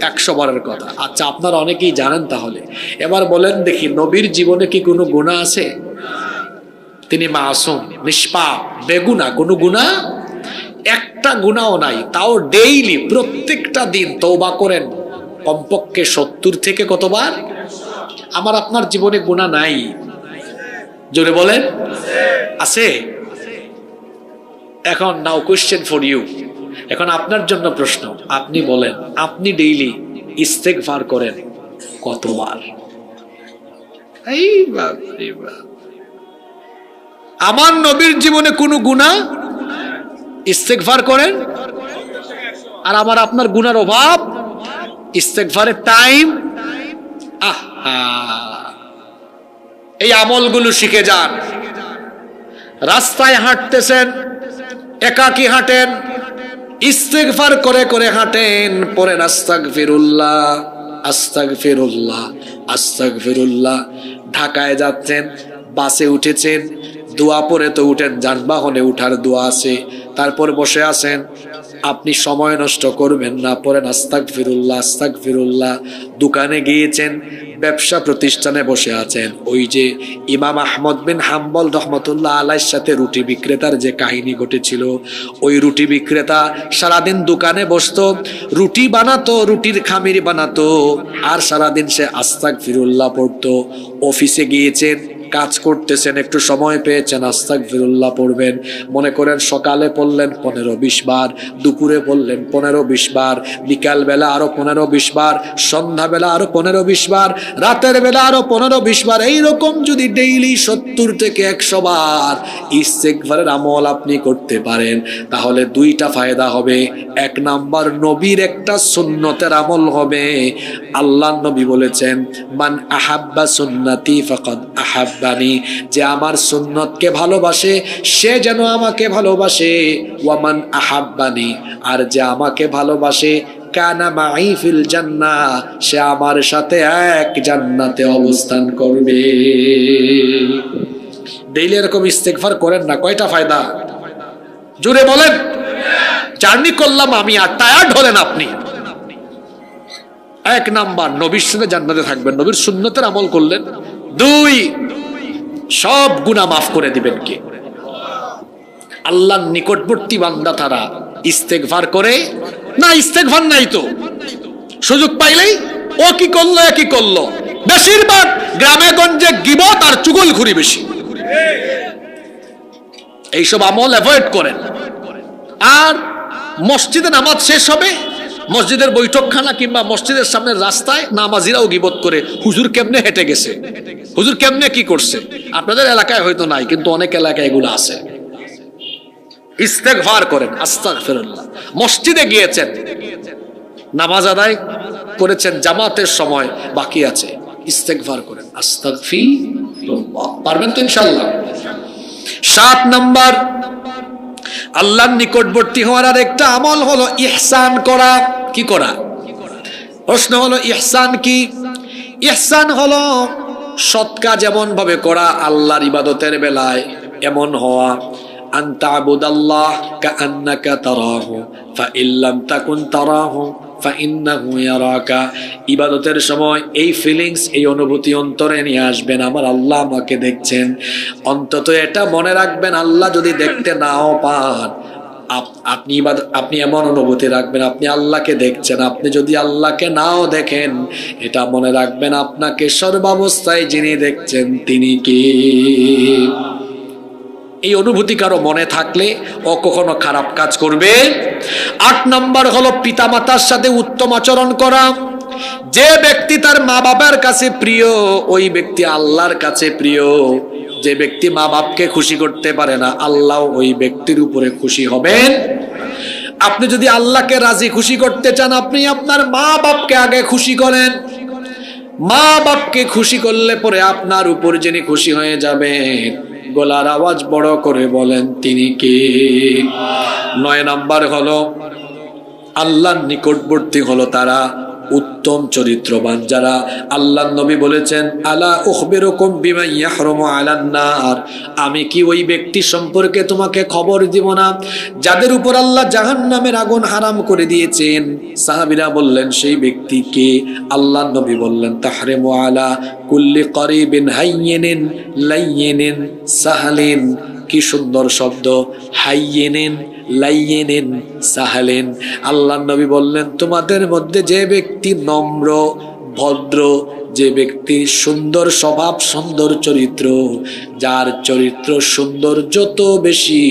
100 বারের কথা। আচ্ছা, আপনারা অনেকেই জানেন, তাহলে এবার বলেন দেখি, নবীর জীবনে কি কোনো গুনাহ আছে? তিনি মাসুম, নিষ্পাপ, বেগুনাহ, কোনো গুনাহ একটা গুনাহও নাই। তাও ডেইলি প্রত্যেকটা দিন তওবা করেন কমপক্ষে 70 থেকে কতবার? আমার আপনার জীবনে গুনাহ নাই? জোরে বলেন, আছে? এখন নাও কোশ্চেন ফর ইউ, এখন আপনার জন্য প্রশ্ন, আপনি বলেন, আপনি ডেইলি ইস্তেগফার করেন কতবার? এই বাবা, আমার নবীর জীবনে কোনো গুনাহ, ইস্তেগফার করেন, আর আমার আপনার গুনার অভাব, ইস্তেগফারের টাইম। আহা, এই আমলগুলো শিখে যান। রাস্তায় হাঁটতেছেন, একাকী হাঁটেন, ইস্তেগফার করে করে হাঁটেন, পড়েন আস্তাগফিরুল্লাহ আস্তাগফিরুল্লাহ আস্তাগফিরুল্লাহ। ঢাকায় যাচ্ছেন, বাসে উঠেছেন, দোয়া পড়ে তো উঠেন, যানবাহনে উঠার দোয়া আছে, তারপর বসে আছেন, আপনি সময় নষ্ট করবেন না, পড়েন আস্তাগফিরুল্লাহ আস্তাগফিরুল্লাহ। দোকানে গিয়েছেন, ব্যবসা প্রতিষ্ঠানে বসে আছেন, ওই যে ইমাম আহমদ বিন হাম্বল রহমতুল্লাহ আলাইহির সাথে রুটি বিক্রেতার যে কাহিনী ঘটেছিল, ওই রুটি বিক্রেতা সারাদিন দোকানে বসতো, রুটি বানাতো, রুটির খামির বানাতো, আর সারাদিন সে আস্তাগফিরুল্লাহ পড়তো। অফিসে গিয়েছেন, কাজ করতেছেন, একটু সময় পেয়েছেন, আস্তাগফিরুল্লাহ পড়বেন। মনে করেন সকালে পড়লেন 15-20 বার, দুপুরে পড়লেন 15-20 বার, বিকাল বেলা আরো 15-20 বার, সন্ধ্যা বেলা আরো 15-20 বার, রাতের বেলা আরো 15-20 বার। এইরকম যদি ডেইলি 70 থেকে 100 বার ইস্তেগফারের আমল আপনি করতে পারেন, তাহলে দুইটা ফায়দা হবে। এক নাম্বার, নবীর একটা সুন্নতের আমল হবে। আল্লাহর নবী বলেছেন, মান আহাব্বা সুন্নতি ফাকাদ আহাব্বানি, যে আমার সুন্নতকে ভালোবাসে সে যেন আমাকে ভালোবাসে। ওয়া মান আহাব্বানি, আর যে আমাকে ভালোবাসে, কানা মাই ফিল জান্নাহ, সে আমার সাথে এক জান্নাতে অবস্থান করবে। ডেইলি এরকম ইস্তেগফার করেন না, কয়টা ফায়দা জোরে বলেন। জার্নি করলাম আমি আর টায়ার্ড হলেন আপনি। এক নাম্বার, নবীর সাথে জান্নাতে থাকবেন, নবীর সুন্নতের আমল করলেন। 2, সব গুনাহ মাফ করে দিবেন কে? আল্লাহর নিকটবর্তী বান্দা তারা ইস্তেগফার করে না। ইস্তেগফার নাই তো, সুযোগ পাইলেই ও কি করলো এ কি করলো। বেশিরভাগ গ্রামে গঞ্জে গীবত আর চুগলখুরি বেশি। এইসব আমল অ্যাভয়েড করেন। আর মসজিদে নামাজ শেষ হবে, মসজিদের বৈঠকখানা কিংবা মসজিদের সামনের রাস্তায় নামাজিরাও গীবত করে, হুজুর কেমনে হেঁটে গেছে, হুজুর কেমনে কি করছে। আপনাদের এলাকায় হয়তো নাই, কিন্তু অনেক এলাকায় এগুলো আছে। ইস্তেগফার করেন, আস্তাগফিরুল্লাহ। মসজিদে গিয়েছেন, নামাজ আদায় করেছেন, জামাতের সময় বাকি আছে, ইস্তেগফার করেন, আস্তাগফিরুল্লাহ। পারবেন তো ইনশাআল্লাহ। 7 নাম্বার, আল্লাহর নিকটবর্তী হওয়ার আর একটা আমল হলো ইহসান করা। কি করা? প্রশ্ন হলো ইহসান কি? ইহসান হলো সৎ কাজ এমন ভাবে করা, আল্লাহর ইবাদতের বেলায় এমন হওয়া, আন তা'বুদাল্লাহ কাআন্নাকা তারাহু ফাইন লাম তাকুন তারাহু ফাইন্নাহু ইয়ারাকা। ইবাদতের সময় এই ফিলিংস, এই অনুভূতি অন্তরে নিয়ে আসবেন, আমার আল্লাহ আমাকে দেখছেন। অন্তত এটা মনে রাখবেন, আল্লাহ যদি দেখতে নাও পান, আপনি এমন অনুভূতি রাখবেন আপনি আল্লাহকে দেখছেন। আপনি যদি আল্লাহকে নাও দেখেন, এটা মনে রাখবেন, আপনাকে সর্বাবস্থায় যিনি দেখছেন তিনি কে। এই অনুভূতি কারো মনে থাকলে ও কখনো খারাপ কাজ করবে। 8 নাম্বার হলো পিতামাতার সাথে উত্তম আচরণ করা। যে ব্যক্তি তার মা বাবার কাছে প্রিয়, ওই ব্যক্তি আল্লাহর কাছে প্রিয়। যে ব্যক্তি মা বাপকে খুশি করতে পারে না, আল্লাহ ওই ব্যক্তির উপরে খুশি হবেন। আপনি যদি আল্লাহকে রাজি খুশি করতে চান, আপনি আপনার মা বাপকে আগে খুশি করেন। মা বাপকে খুশি করলে পরে আপনার উপর যিনি খুশি হয়ে যাবেন, গলার আওয়াজ বড় করে বলেন তিনি কে? 9 নাম্বার হলো আল্লাহর নিকটবর্তী হলো তারা উত্তম চরিত্রবান যারা। আল্লাহর নবী বলেছেন, আলা উখবিরুকুম বিমা ইয়াহরুমু আলান নার, আমি কি ওই ব্যক্তি সম্পর্কে তোমাকে খবর দিব না যাদের উপর আল্লাহ জাহান্নামের আগুন হারাম করে দিয়েছেন? সাহাবীরা বললেন, সেই ব্যক্তি কে? আল্লাহর নবী বললেন, তাহরিমু আলা কুল্লি করিবিন হাইয়িনিন লাইয়িনিন সাহালিন। কি সুন্দর শব্দ, হাইয়িনিন লাইয়িনিন সাহালিন। আল্লাহর নবী বললেন, তোমাদের মধ্যে যে ব্যক্তি নম্র ভদ্র, যে ব্যক্তি সুন্দর স্বভাব সুন্দর চরিত্র, যার চরিত্র সুন্দর যত বেশি,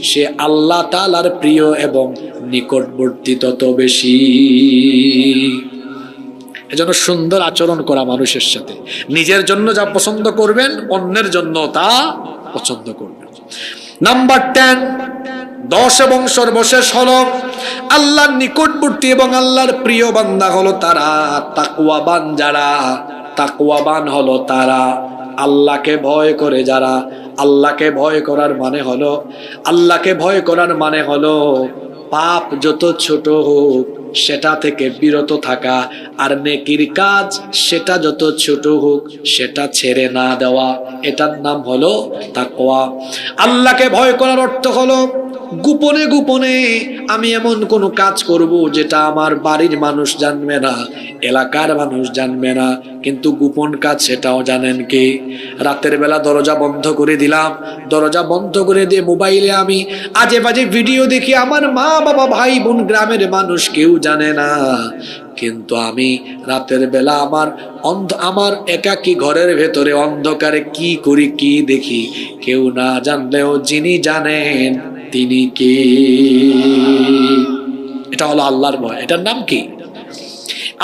সে আল্লাহ তাআলার প্রিয় এবং নিকটবর্তী তত বেশি। এজন্য সুন্দর আচরণ করা মানুষের সাথে, নিজের জন্য যা পছন্দ করবেন অন্যের জন্য তা পছন্দ করবেন। নাম্বার 10, 10 এবং সর্বশেষ হলো আল্লাহর নিকটবর্তী এবং আল্লাহর প্রিয় বান্দা হলো তারা তাকওয়াবান যারা। তাকওয়াবান হলো তারা আল্লাহকে ভয় করে যারা। আল্লাহকে ভয় করার মানে হলো, আল্লাহকে ভয় করার মানে হলো পাপ যত ছোট হোক সেটা থেকে বিরত থাকা, আর নেকির কাজ সেটা যত ছোট হোক সেটা ছেড়ে না দেওয়া। এটার নাম হলো তাকওয়া। আল্লাহকে ভয় করার অর্থ হলো গোপনে গোপনে আমি এমন কোনো কাজ করব যেটা আমার বাড়ির মানুষ জানবে না, এলাকার মানুষ জানবে না, কিন্তু গোপন কাজ সেটাও জানেন কে? রাতের বেলা দরজা বন্ধ করে দিলাম, দরজা বন্ধ করে দিয়ে মোবাইলে আমি আজে বাজে ভিডিও দেখি, আমার মা বাবা ভাই বোন গ্রামের মানুষ কেউ জানে না, কিন্তু আমি রাতের বেলা আমার একাকী ঘরের ভেতরে অন্ধকারে কি করি কি দেখি, কেউ না জানলেও যিনি জানেন তিনি কে? এটা হলো আল্লাহর ভয়। এটার নাম কি?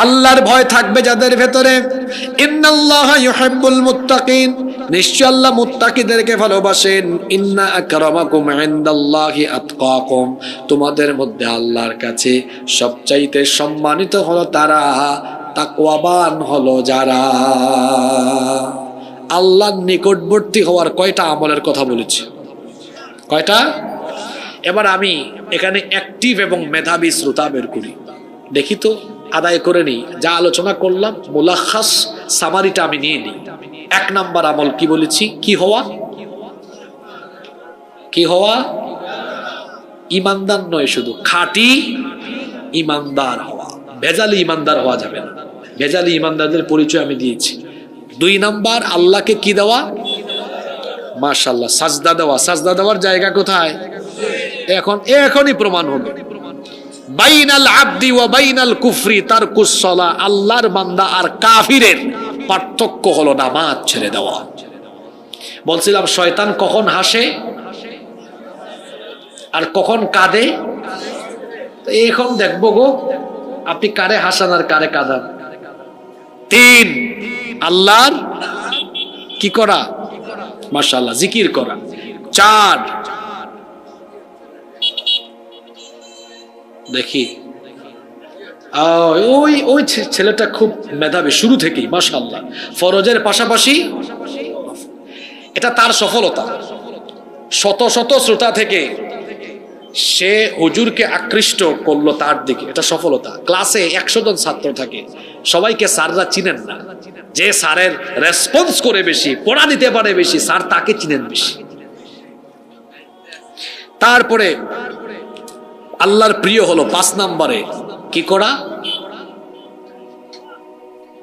আল্লাহর ভয় থাকবে যাদের ভেতরে। ইন্নাল্লাহা ইউহিব্বুল মুত্তাকিন, নিশ্চয় আল্লাহ মুত্তাকিদেরকে ভালোবাসেন। ইন্না আকরামাকুম ইনদাল্লাহি আতকাকুম, তোমাদের মধ্যে আল্লাহর কাছে সবচাইতে সম্মানিত হলো তারা, তাকওয়াবান হলো যারা। আল্লাহর নিকটবর্তী হওয়ার কয়টা আমলের কথা বলেছি? কয়টা? এবার আমি এখানে অ্যাক্টিভ এবং মেধাবী শ্রোতা বের করি, দেখি তো আদায় করে নিই। যা আলোচনা করলাম মুলাখাস সামারিটা আমি নিয়ে নিই। 1 নাম্বার আমল কি বলেছি? কি হওয়া? কি হওয়া? ইমানদার নয়, শুধু খাঁটি ইমানদার হওয়া। ভেজালি ইমানদার হওয়া যাবে না। ভেজালি ইমানদারদের পরিচয় আমি দিয়েছি। 2 নাম্বার আল্লাহকে কি দেওয়া? মাশাআল্লাহ, সাজদা দেওয়া। সাজদা দেওয়ার জায়গা কোথায়? এখনই প্রমাণ হবে। বাইনাল আবদি ওয়া বাইনাল কুফরি তারকুস সালাহ, আল্লাহর বান্দা আর কাফিরের পার্থক্য হলো নামাজ ছেড়ে দেওয়া। বলছিলাম শয়তান কখন হাসে আর কখন কাঁদে। এখন দেখবো গো আপনি কারে হাসান আর কারে কাঁদান। 3 আল্লাহর কি করা? মাশাআল্লাহ, জিকির করা। 4 দেখি ওই ছেলেটা খুব মেধাবী শুরু থেকেই, মাশাআল্লাহ, ফরজের পাশাপাশি। এটা তার সফলতা। শত শত শ্রোতা থেকে সে হুজুরকে আকৃষ্ট করলো তার দিকে, এটা সফলতা। ক্লাসে 100 জন ছাত্র থাকে, সবাইকে স্যাররা চিনেন না। যে স্যারের রেসপন্স করে বেশি, পড়া দিতে পারে বেশি, স্যার তাকে চিনেন বেশি। তারপরে আল্লাহর প্রিয় হলো 5 নম্বরে কি করা?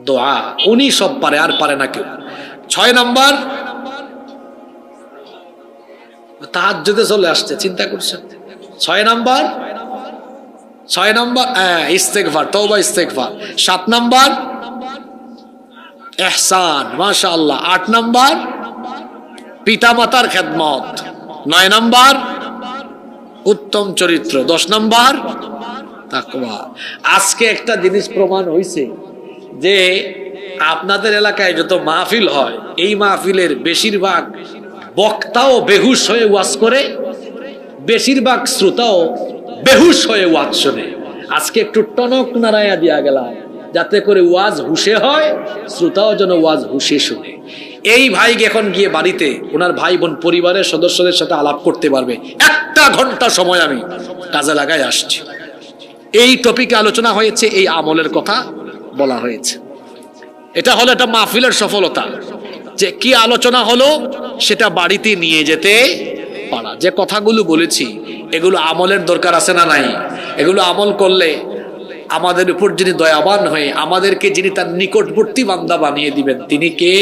দোয়া। উনি সব পারে, আর পারে না কেউ। 6 নম্বর তাহাজ্জুদে চলে আসছে, চিন্তা করছেন। 6 নম্বর ইস্তেগফার, তওবা ইস্তেগফার। 7 নম্বর ইহসান, মাশাআল্লাহ। 8 নম্বর পিতামাতার খেদমত। 9 নম্বর উত্তম চরিত্র। 10 নম্বর তাকওয়া। আজকে একটা জিনিস প্রমাণ হয়েছে যে আপনাদের এলাকায় যত মাহফিল হয়, এই মাহফিলের বেশিরভাগ বক্তাও বেহুশ হয়ে ওয়াজ করে, বেশিরভাগ শ্রোতাও বেহুশ হয়ে ওয়াজ শোনে। আজকে একটু টনক নাড়াইয়া দিয়া গেলাম, যাতে করে ওয়াজ হুশে হয়, শ্রোতাও যেন ওয়াজ হুশে শুনে। এই ভাইকে এখন গিয়ে বাড়িতে ওনার ভাই বোন পরিবারের সদস্যদের সাথে আলাপ করতে পারবে। 1 ঘন্টা সময় আমি কাজে লাগাই আসছি। এই টপিকে আলোচনা হয়েছে, এই আমলের কথা বলা হয়েছে। এটা হলো একটা মাহফিলের সফলতা, যে কি আলোচনা হলো সেটা বাড়িতে নিয়ে যেতে পারা। যে কথাগুলো বলেছি এগুলো আমলের দরকার আছে না নাই? এগুলো আমল করলে আমাদের উপর যিনি দয়াবান হয়ে আমাদেরকে যিনি তার নিকটবর্তী বান্দা বানিয়ে দিবেন, তিনি কে?